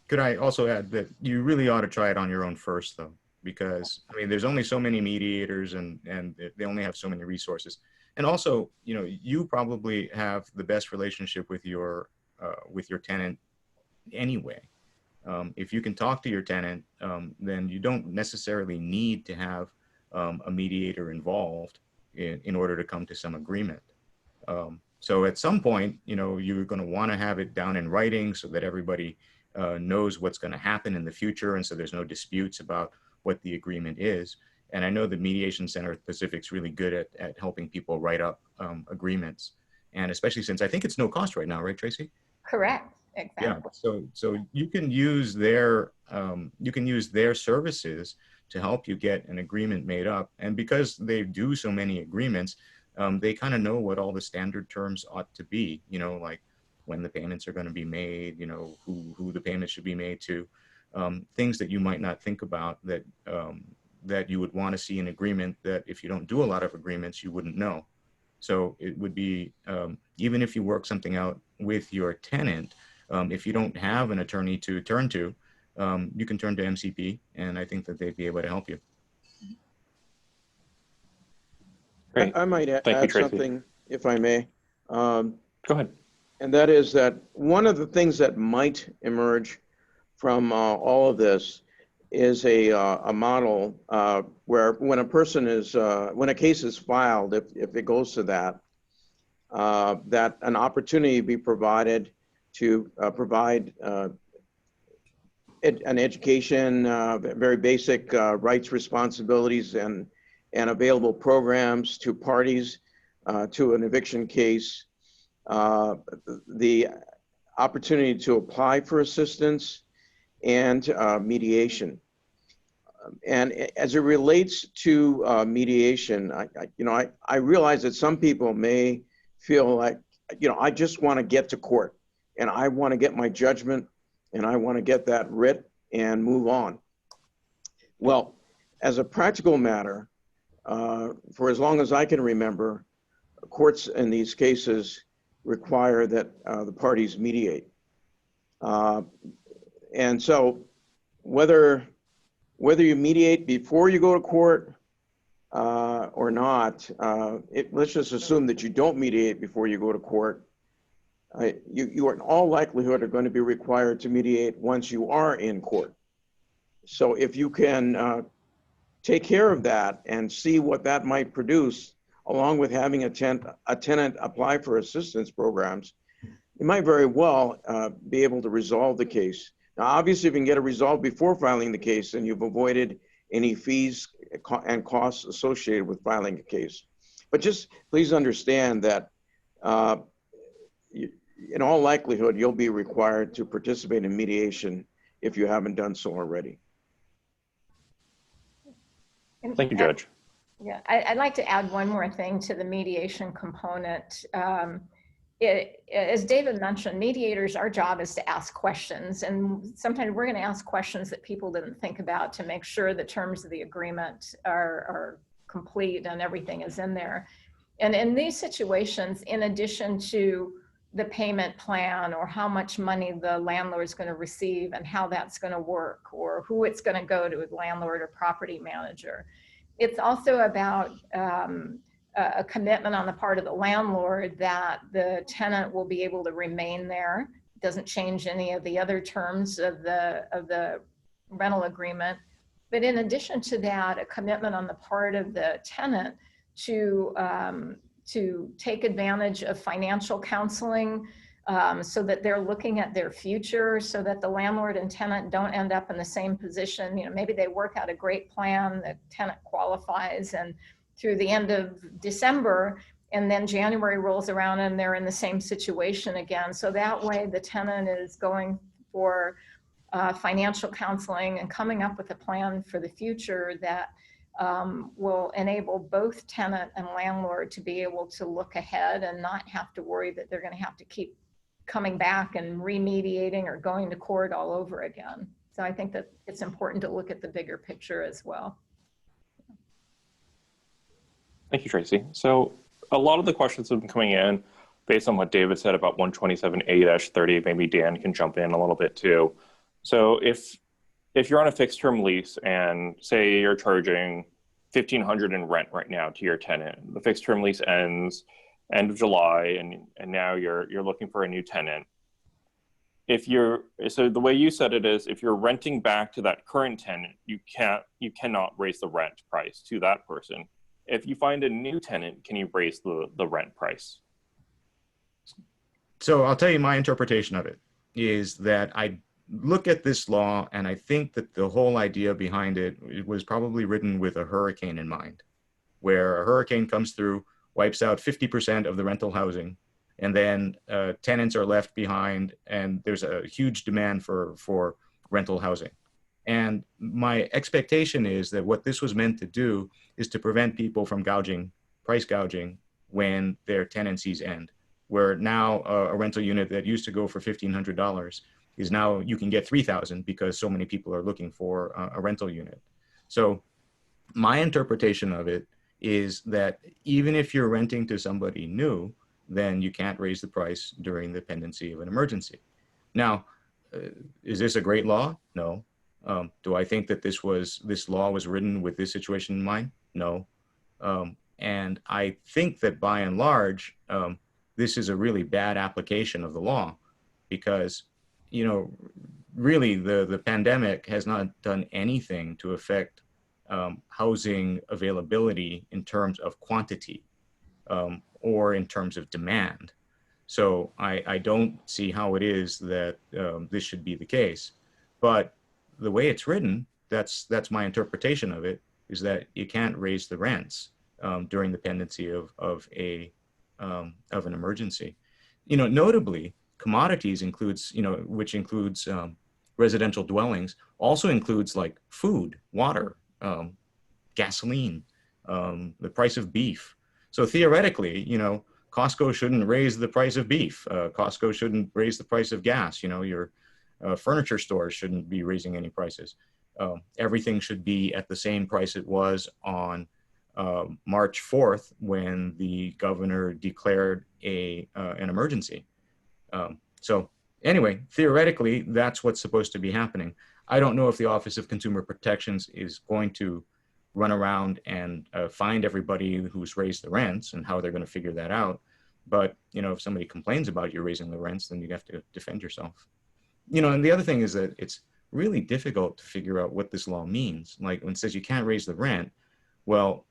Could I also add that you really ought to try it on your own first, though, because I mean, there's only so many mediators, and they only have so many resources. And also, you know, you probably have the best relationship with your tenant anyway. If you can talk to your tenant, then you don't necessarily need to have a mediator involved in order to come to some agreement. So at some point, you know, you're going to want to have it down in writing so that everybody knows what's going to happen in the future, and so there's no disputes about what the agreement is. And I know the Mediation Center Pacific's really good at helping people write up agreements, and especially since I think it's no cost right now, right, Tracy?
Correct. Exactly.
Yeah. So you can use their services to help you get an agreement made up, and because they do so many agreements, they kind of know what all the standard terms ought to be. You know, like when the payments are going to be made, you know, who the payments should be made to, things that you might not think about that that you would want to see in agreement that if you don't do a lot of agreements, you wouldn't know. So it would be, even if you work something out with your tenant, if you don't have an attorney to turn to, you can turn to MCP, and I think that they'd be able to help you.
Great.
I might add something, if I may.
Go ahead.
And that is that one of the things that might emerge from all of this is a model where when a person is, when a case is filed, if it goes to that, that an opportunity be provided to provide an education, very basic rights, responsibilities, and available programs to parties to an eviction case, the opportunity to apply for assistance, and mediation. And as it relates to mediation, I realize that some people may feel like, I just want to get to court, and I want to get my judgment, and I want to get that writ and move on. Well, as a practical matter, for as long as I can remember, courts in these cases require that the parties mediate. And so whether you mediate before you go to court or not, let's just assume that you don't mediate before you go to court. You in all likelihood are going to be required to mediate once you are in court. So if you can take care of that and see what that might produce, along with having a tenant apply for assistance programs, you might very well be able to resolve the case. Now, obviously, if you can get it resolved before filing the case, then you've avoided any fees and costs associated with filing a case. But just please understand that in all likelihood, you'll be required to participate in mediation if you haven't done so already.
Thank you, Judge.
Yeah, I'd like to add one more thing to the mediation component. As David mentioned, mediators, our job is to ask questions, and sometimes we're going to ask questions that people didn't think about to make sure the terms of the agreement are complete and everything is in there. And in these situations, in addition to the payment plan or how much money the landlord's going to receive and how that's going to work or who it's going to go to, landlord or property manager, it's also about a commitment on the part of the landlord that the tenant will be able to remain there. It doesn't change any of the other terms of the rental agreement. But in addition to that, a commitment on the part of the tenant to take advantage of financial counseling so that they're looking at their future, so that the landlord and tenant don't end up in the same position. Maybe they work out a great plan, the tenant qualifies, and through the end of December, and then January rolls around and they're in the same situation again. So that way the tenant is going for financial counseling, and coming up with a plan for the future that will enable both tenant and landlord to be able to look ahead and not have to worry that they're going to have to keep coming back and remediating or going to court all over again. So I think that it's important to look at the bigger picture as well.
Thank you, Tracey. So a lot of the questions have been coming in based on what David said about 127A-30. Maybe Dan can jump in a little bit too. So if you're on a fixed term lease and say you're charging $1,500 in rent right now to your tenant, the fixed term lease ends end of July, and now you're looking for a new tenant. So the way you said it is, if you're renting back to that current tenant, you cannot raise the rent price to that person. If you find a new tenant, can you raise the rent price?
So I'll tell you my interpretation of it is that I look at this law and I think that the whole idea behind it was probably written with a hurricane in mind, where a hurricane comes through, wipes out 50% of the rental housing, and then tenants are left behind, and there's a huge demand for rental housing. And my expectation is that what this was meant to do is to prevent people from price gouging when their tenancies end, where now a rental unit that used to go for $1,500 is now you can get $3,000 because so many people are looking for a rental unit. So my interpretation of it is that even if you're renting to somebody new, then you can't raise the price during the pendency of an emergency. Now, is this a great law? No. Do I think that this law was written with this situation in mind? No. And I think that by and large, this is a really bad application of the law because, really the pandemic has not done anything to affect housing availability in terms of quantity or in terms of demand. So I don't see how it is that this should be the case. But the way it's written, that's my interpretation of it, is that you can't raise the rents during the pendency of an emergency. Notably, commodities includes, which includes residential dwellings, also includes like food, water, gasoline, the price of beef. So theoretically, Costco shouldn't raise the price of beef. Costco shouldn't raise the price of gas. Your furniture stores shouldn't be raising any prices. Everything should be at the same price it was on March 4th when the governor declared an emergency. So anyway, theoretically, that's what's supposed to be happening. I don't know if the Office of Consumer Protections is going to run around and find everybody who's raised the rents and how they're going to figure that out. But, if somebody complains about you raising the rents, then you have to defend yourself. And the other thing is that it's really difficult to figure out what this law means. Like when it says you can't raise the rent, well,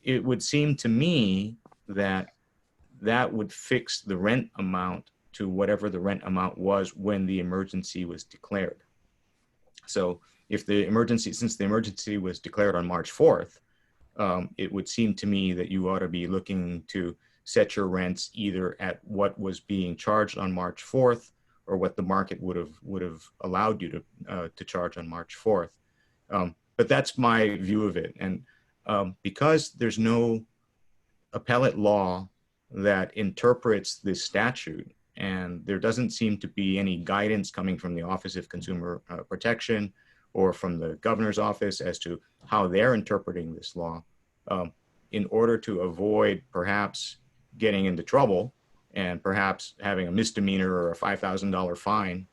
it would seem to me that that would fix the rent amount to whatever the rent amount was when the emergency was declared. So if since the emergency was declared on March 4th, it would seem to me that you ought to be looking to set your rents either at what was being charged on March 4th or what the market would have allowed you to charge on March 4th. But that's my view of it. And because there's no appellate law that interprets this statute, and there doesn't seem to be any guidance coming from the Office of Consumer Protection or from the governor's office as to how they're interpreting this law, in order to avoid perhaps getting into trouble and perhaps having a misdemeanor or a $5,000 fine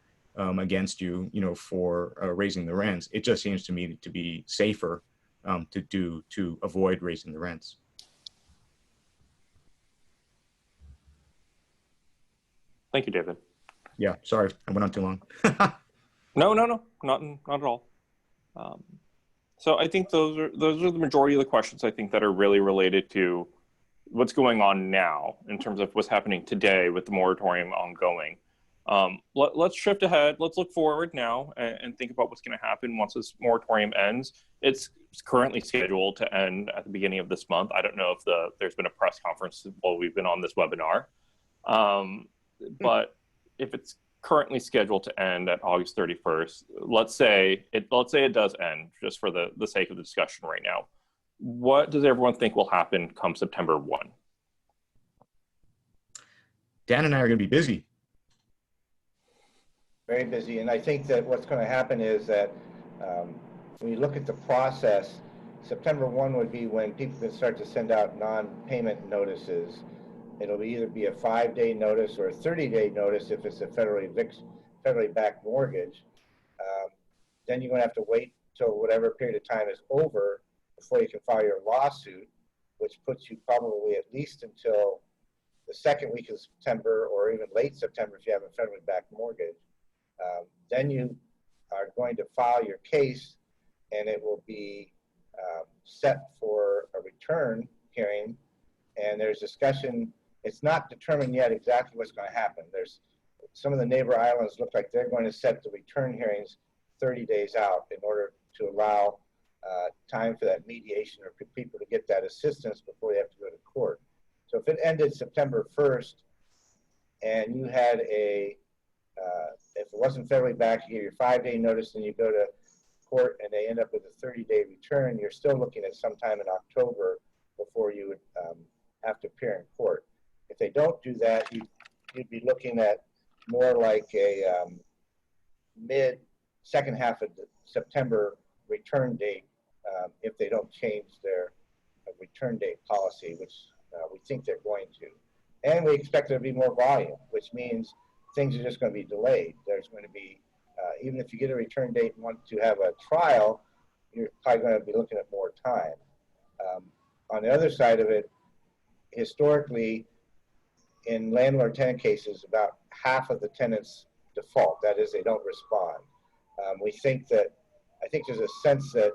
against you, for raising the rents. It just seems to me to be safer to avoid raising the rents.
Thank you, David.
Yeah, sorry, I went on too long.
No, not at all. So I think those are the majority of the questions I think that are really related to what's going on now in terms of what's happening today with the moratorium ongoing. Let's shift ahead. Let's look forward now and think about what's going to happen once this moratorium ends. It's currently scheduled to end at the beginning of this month. I don't know if there's been a press conference while we've been on this webinar. But if it's currently scheduled to end at August 31st. Let's say it does end, just for the sake of the discussion right now. What does everyone think will happen come September 1?
Dan and I are going to be busy.
Very busy, and I think that what's going to happen is that when you look at the process, September 1 would be when people can start to send out non-payment notices. It'll either be a 5-day notice or a 30-day notice if it's a federally backed mortgage. Then you're going to have to wait till whatever period of time is over before you can file your lawsuit, which puts you probably at least until the second week of September or even late September if you have a federally backed mortgage. Then you are going to file your case, and it will be set for a return hearing, and there's discussion. It's not determined yet exactly what's going to happen. There's some of the neighbor islands look like they're going to set the return hearings 30 days out in order to allow time for that mediation or for people to get that assistance before they have to go to court. So if it ended September 1st and you had if it wasn't federally backed, you get your 5-day notice and you go to court and they end up with a 30-day return, you're still looking at sometime in October before you would have to appear in court. If they don't do that, you'd be looking at more like a second half of the September return date if they don't change their return date policy, which we think they're going to. And we expect there to be more volume, which means things are just going to be delayed. There's going to be, even if you get a return date and want to have a trial, you're probably going to be looking at more time. On the other side of it, historically, in landlord-tenant cases, about half of the tenants default. That is, they don't respond. I think there's a sense that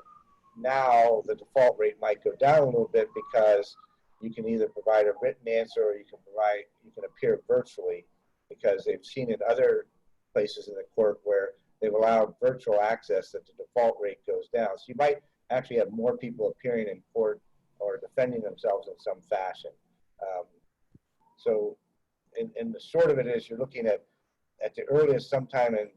now the default rate might go down a little bit because you can either provide a written answer or you can appear virtually, because they've seen in other places in the court where they've allowed virtual access that the default rate goes down. So you might actually have more people appearing in court or defending themselves in some fashion. So in the short of it is you're looking at the earliest sometime in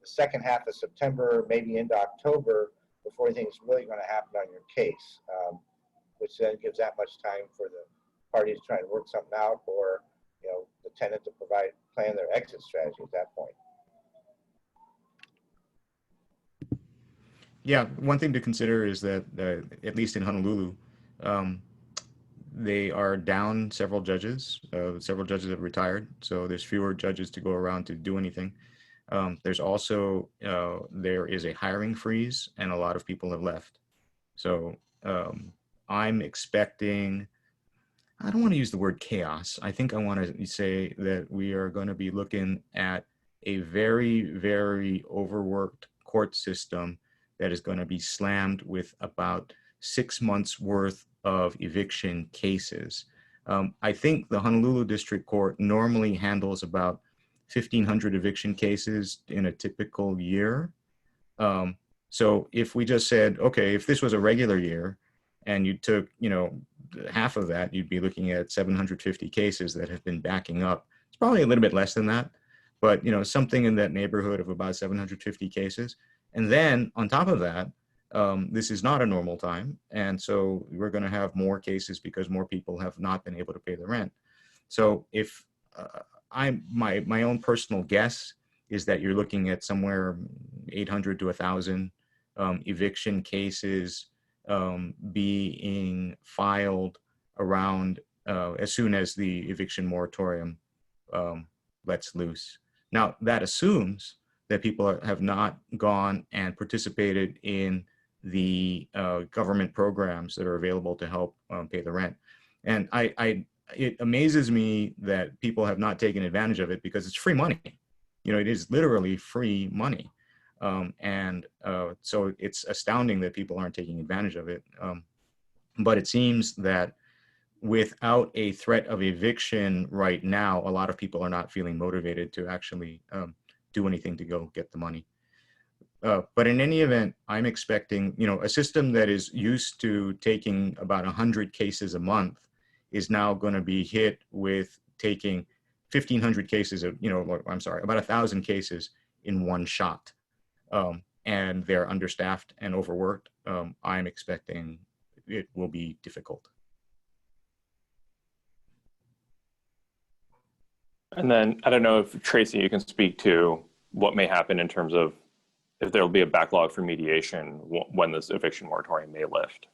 the second half of September, maybe into October, before anything's really going to happen on your case, which then gives that much time for the parties trying to work something out, or the tenant to plan their exit strategy at that point.
Yeah, one thing to consider is that at least in Honolulu, they are down several judges. Several judges have retired, so there's fewer judges to go around to do anything. There's also, there is a hiring freeze and a lot of people have left. So I'm expecting, I don't want to use the word chaos. I think I want to say that we are going to be looking at a very, very overworked court system that is going to be slammed with about 6 months worth of eviction cases. I think the Honolulu District Court normally handles about 1,500 eviction cases in a typical year. So if we just said, okay, if this was a regular year and you took, half of that, you'd be looking at 750 cases that have been backing up. It's probably a little bit less than that, but something in that neighborhood of about 750 cases. And then on top of that, this is not a normal time. And so we're going to have more cases because more people have not been able to pay the rent. So if my own personal guess is that you're looking at somewhere 800 to 1,000 eviction cases being filed around as soon as the eviction moratorium lets loose. Now, that assumes that people have not gone and participated in the government programs that are available to help pay the rent. And it amazes me that people have not taken advantage of it because it's free money. It is literally free money. So it's astounding that people aren't taking advantage of it. But it seems that without a threat of eviction right now, a lot of people are not feeling motivated to actually do anything to go get the money. But in any event, I'm expecting, a system that is used to taking about 100 cases a month is now going to be hit with taking 1,500 cases of, I'm sorry, about 1,000 cases in one shot, and they're understaffed and overworked, I'm expecting it will be difficult.
And then I don't know if Tracey, you can speak to what may happen in terms of if there will be a backlog for mediation when this eviction moratorium may lift.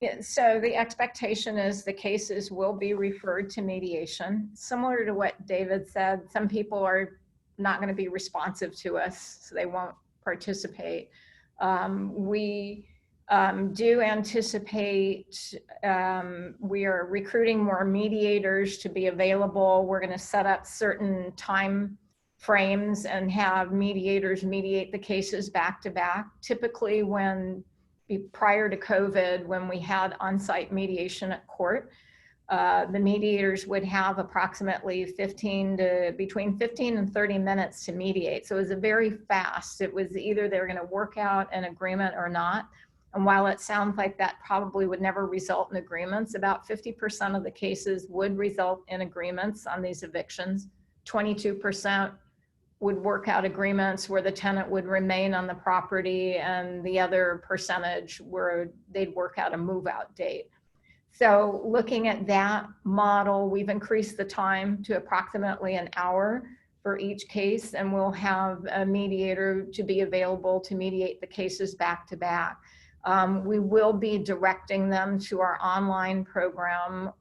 Yeah, so the expectation is the cases will be referred to mediation. Similar to what David said, some people are not going to be responsive to us, so they won't participate. We do anticipate we are recruiting more mediators to be available. We're going to set up certain time frames and have mediators mediate the cases back to back. Typically prior to COVID, when we had on-site mediation at court, the mediators would have approximately between 15 and 30 minutes to mediate. So it was very fast. It was either they were going to work out an agreement or not. And while it sounds like that probably would never result in agreements, about 50% of the cases would result in agreements on these evictions. 22% would work out agreements where the tenant would remain on the property, and the other percentage where they'd work out a move-out date. So looking at that model, we've increased the time to approximately an hour for each case, and we'll have a mediator to be available to mediate the cases back to back. We will be directing them to our online program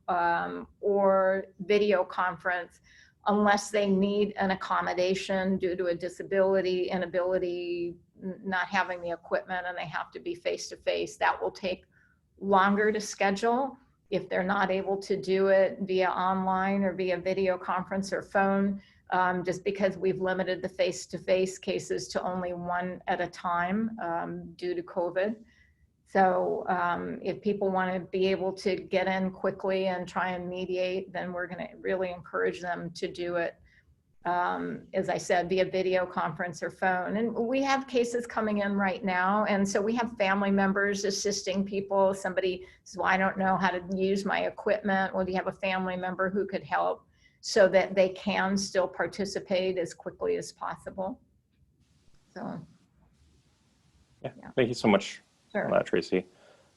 or video conference unless they need an accommodation due to a disability, inability, not having the equipment, and they have to be face-to-face. That will take longer to schedule if they're not able to do it via online or via video conference or phone, just because we've limited the face-to-face cases to only one at a time due to COVID. So if people want to be able to get in quickly and try and mediate, then we're going to really encourage them to do it, as I said, via video conference or phone. And we have cases coming in right now. And so we have family members assisting people. Somebody says, well, I don't know how to use my equipment. Well, do you have a family member who could help so that they can still participate as quickly as possible? So,
yeah. Thank you so much.
Sure.
On that, Tracey.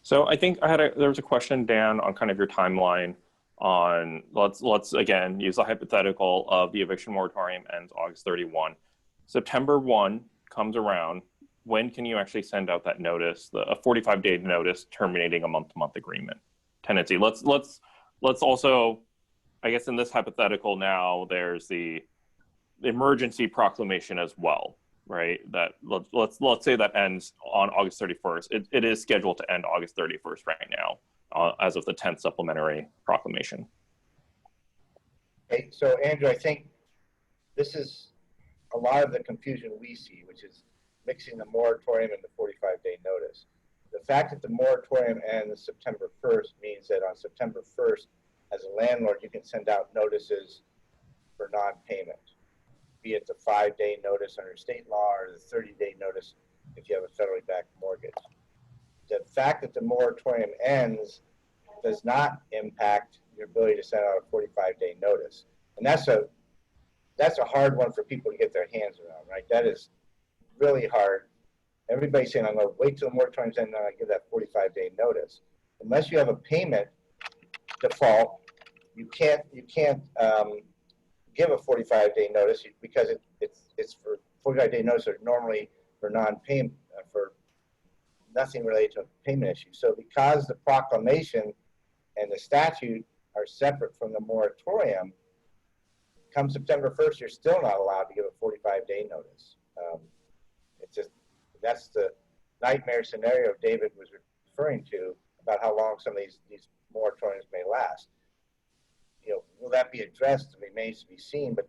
So I think there was a question, Dan, on kind of your timeline on, let's again use the hypothetical of the eviction moratorium ends August 31. September 1 comes around. When can you actually send out that notice, a 45-day notice terminating a month-to-month agreement tenancy? Let's also, I guess in this hypothetical now, there's the emergency proclamation as well. Right, that let's say that ends on August 31st. It is scheduled to end August 31st right now, as of the 10th supplementary proclamation.
Okay, so Andrew, I think this is a lot of the confusion we see, which is mixing the moratorium and the 45-day notice. The fact that the moratorium ends September 1st means that on September 1st, as a landlord, you can send out notices for non-payment, be it the 5-day notice under state law or the 30-day notice if you have a federally backed mortgage. The fact that the moratorium ends does not impact your ability to send out a 45-day notice. And that's a hard one for people to get their hands around, right? That is really hard. Everybody's saying, I'm going to wait till the moratorium's end and I give that 45-day notice. Unless you have a payment default, you can't give a 45-day notice because it's for 45-day notice are normally for non-payment, for nothing related to a payment issue. So because the proclamation and the statute are separate from the moratorium, come September 1st, you're still not allowed to give a 45-day notice. It's just, that's the nightmare scenario David was referring to about how long some of these moratoriums may last. You know, will that be addressed? Remains to be seen, but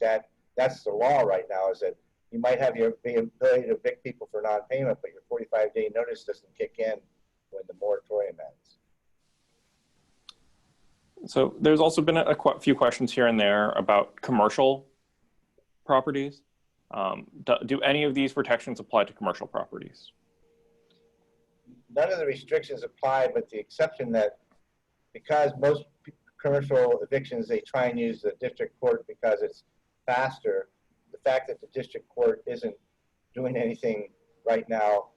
that's the law right now, is that you might have your ability to evict people for non-payment, but your 45-day notice doesn't kick in when the moratorium ends.
So there's also been a few questions here and there about commercial properties. Do any of these protections apply to commercial properties?
None of the restrictions apply, but the exception that because most commercial evictions, they try and use the district court because it's faster. The fact that the district court isn't doing anything right now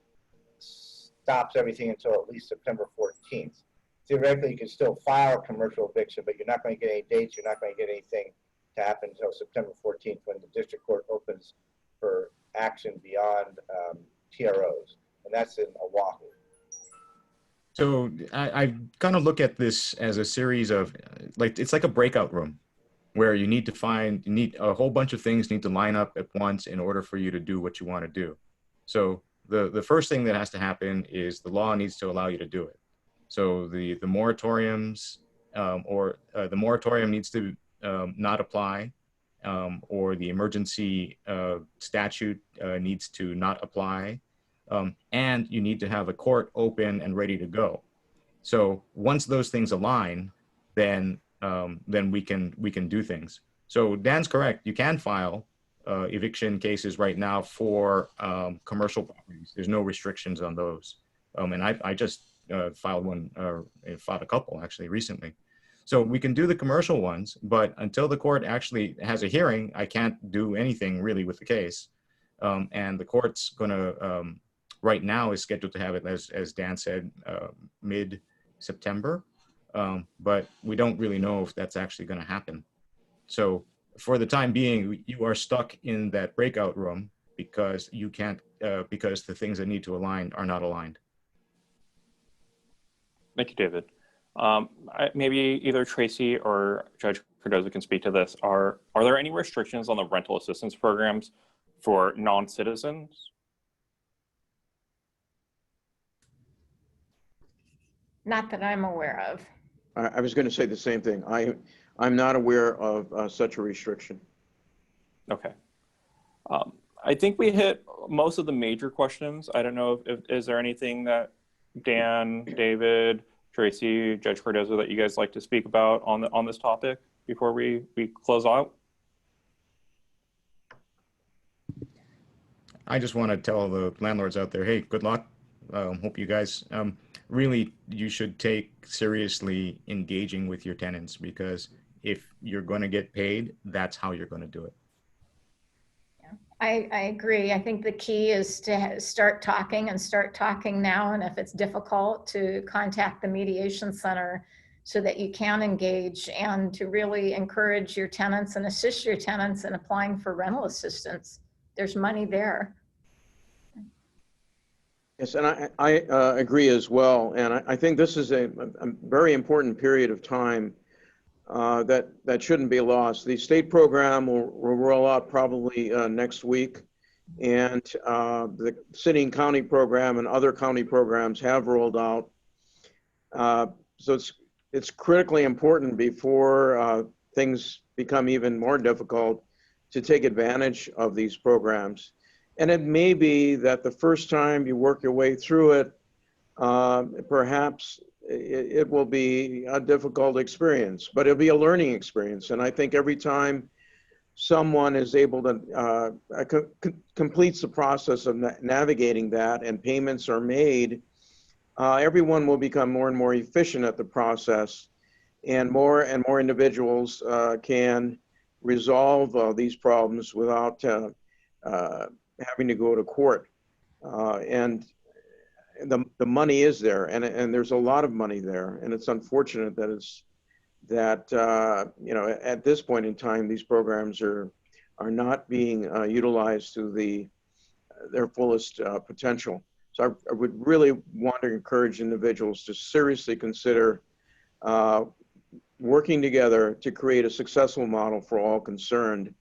stops everything until at least September 14th. Theoretically, you can still file a commercial eviction, but you're not going to get any dates. You're not going to get anything to happen until September 14th when the district court opens for action beyond TROs, and that's in Oahu.
So I kind of look at this as a series of, like, it's like a breakout room where you need a whole bunch of things need to line up at once in order for you to do what you want to do. So the first thing that has to happen is the law needs to allow you to do it. So the moratoriums the moratorium needs to not apply, or the emergency statute needs to not apply. And you need to have a court open and ready to go. So once those things align, then we can do things. So Dan's correct. You can file eviction cases right now for commercial properties. There's no restrictions on those. And I just filed a couple actually recently. So we can do the commercial ones, but until the court actually has a hearing, I can't do anything really with the case. And the court's going to right now is scheduled to have it, as Dan said, mid-September, but we don't really know if that's actually going to happen. So for the time being, you are stuck in that breakout room because you can't, because the things that need to align are not aligned.
Thank you, David. Maybe either Tracey or Judge Cardoza can speak to this. Are there any restrictions on the rental assistance programs for non-citizens?
Not that I'm aware of.
I was going to say the same thing. I'm not aware of such a restriction.
Okay. I think we hit most of the major questions. I don't know if is there anything that Dan, David, Tracey, Judge Cardoza that you guys like to speak about on this topic before we close out?
I just want to tell the landlords out there, hey, good luck. Hope you guys really, you should take seriously engaging with your tenants, because if you're going to get paid, that's how you're going to do it.
I agree. I think the key is to start talking now. And if it's difficult, to contact the Mediation Center so that you can engage, and to really encourage your tenants and assist your tenants in applying for rental assistance. There's money there.
Yes, and I agree as well. And I think this is a very important period of time that shouldn't be lost. The state program will roll out probably next week, and the city and county program and other county programs have rolled out. So it's critically important before things become even more difficult to take advantage of these programs. And it may be that the first time you work your way through it, perhaps it will be a difficult experience, but it'll be a learning experience. And I think every time someone is able to completes the process of navigating that and payments are made, everyone will become more and more efficient at the process, and more individuals can resolve these problems without having to go to court. And the money is there, and there's a lot of money there, and it's unfortunate that you know, at this point in time, these programs are not being utilized to their fullest potential. So I would really want to encourage individuals to seriously consider working together to create a successful model for all concerned.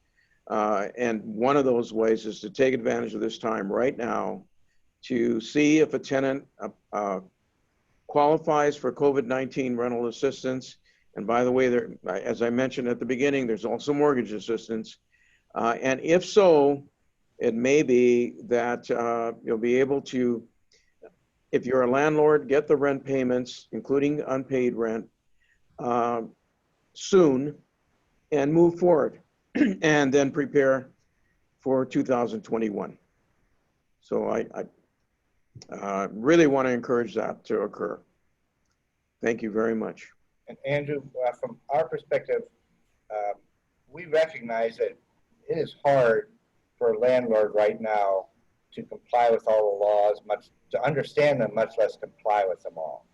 And one of those ways is to take advantage of this time right now to see if a tenant qualifies for COVID-19 rental assistance. And by the way, there, as I mentioned at the beginning, there's also mortgage assistance. And if so, it may be that you'll be able to, if you're a landlord, get the rent payments, including unpaid rent, soon, and move forward, and then prepare for 2021. So I really want to encourage that to occur. Thank you very much.
And Andrew, from our perspective, we recognize that it is hard for a landlord right now to comply with all the laws, to understand them, much less comply with them all.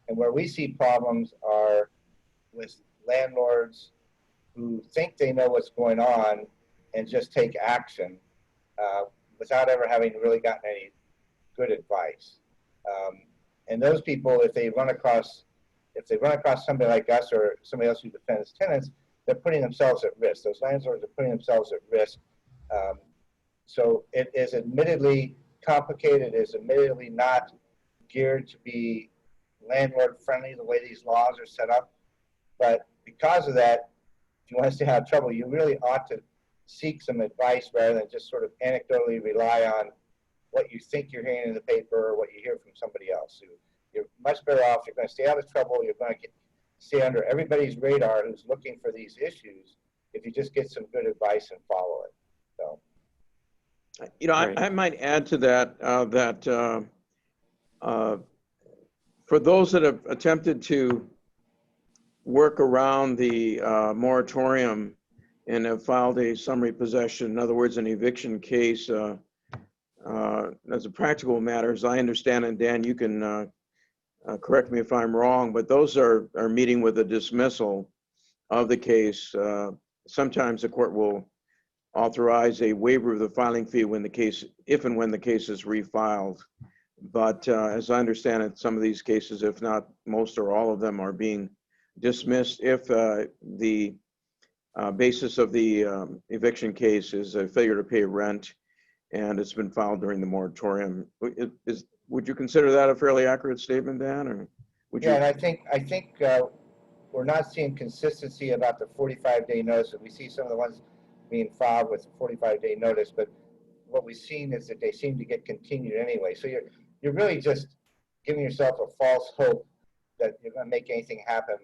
And where we see problems are with landlords who think they know what's going on and just take action without ever having really gotten any good advice. And those people, if they run across somebody like us or somebody else who defends tenants, they're putting themselves at risk. Those landlords are putting themselves at risk. So it is admittedly complicated. It is admittedly not geared to be landlord friendly the way these laws are set up. But because of that, if you want to stay out of trouble, you really ought to seek some advice rather than just sort of anecdotally rely on what you think you're hearing in the paper or what you hear from somebody else. You're much better off. You're going to stay out of trouble. You're going to stay under everybody's radar who's looking for these issues if you just get some good advice and follow it. So,
you know, I might add to that for those that have attempted to work around the moratorium and have filed a summary possession, in other words, an eviction case, as a practical matter, as I understand it, Dan, you can correct me if I'm wrong, but those are meeting with a dismissal of the case. Sometimes the court will authorize a waiver of the filing fee when the case, if and when the case is refiled. But as I understand it, some of these cases, if not most or all of them, are being dismissed if the basis of the eviction case is a failure to pay rent and it's been filed during the moratorium. Would you consider that a fairly accurate statement, Dan? Or would you?
yeah, and I think we're not seeing consistency about the 45-day notice. We see some of the ones being filed with 45-day notice, but what we've seen is that they seem to get continued anyway. So you're really just giving yourself a false hope that you're going to make anything happen,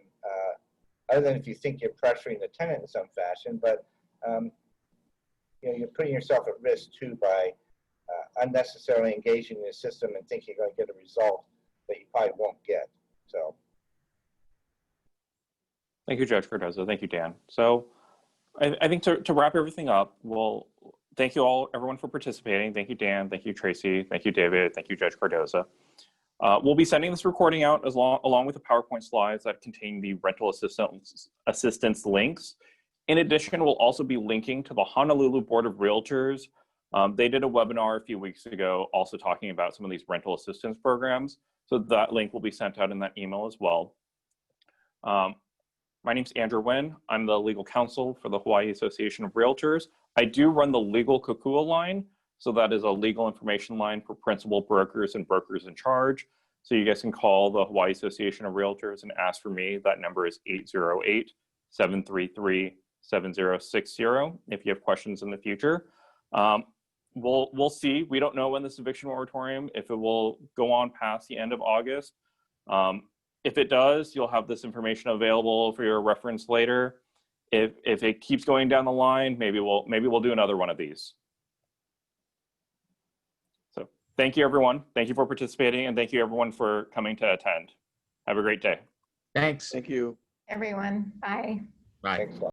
other than if you think you're pressuring the tenant in some fashion. But you know, you're putting yourself at risk too by unnecessarily engaging in the system and thinking you're going to get a result that you probably won't get. So,
Thank you, Judge Cardoza. Thank you, Dan. So I think to wrap everything up, well, thank you all, everyone, for participating. Thank you, Dan. Thank you, Tracy. Thank you, David. Thank you, Judge Cardoza. We'll be sending this recording out along with the PowerPoint slides that contain the rental assistance links. In addition, we'll also be linking to the Honolulu Board of Realtors. They did a webinar a few weeks ago also talking about some of these rental assistance programs. So that link will be sent out in that email as well. My name's Andrew Nguyen. I'm the legal counsel for the Hawaii Association of Realtors. I do run the legal Kokua line. So that is a legal information line for principal brokers and brokers in charge. So you guys can call the Hawaii Association of Realtors and ask for me. That number is 808-733-7060 if you have questions in the future. We'll see. We don't know when this eviction moratorium, if it will go on past the end of August. If it does, you'll have this information available for your reference later. If it keeps going down the line, maybe we'll do another one of these. So thank you, everyone. Thank you for participating, and thank you, everyone, for coming to attend. Have a great day.
Thanks.
Thank you.
Everyone, bye.
Bye.
thanks a lot.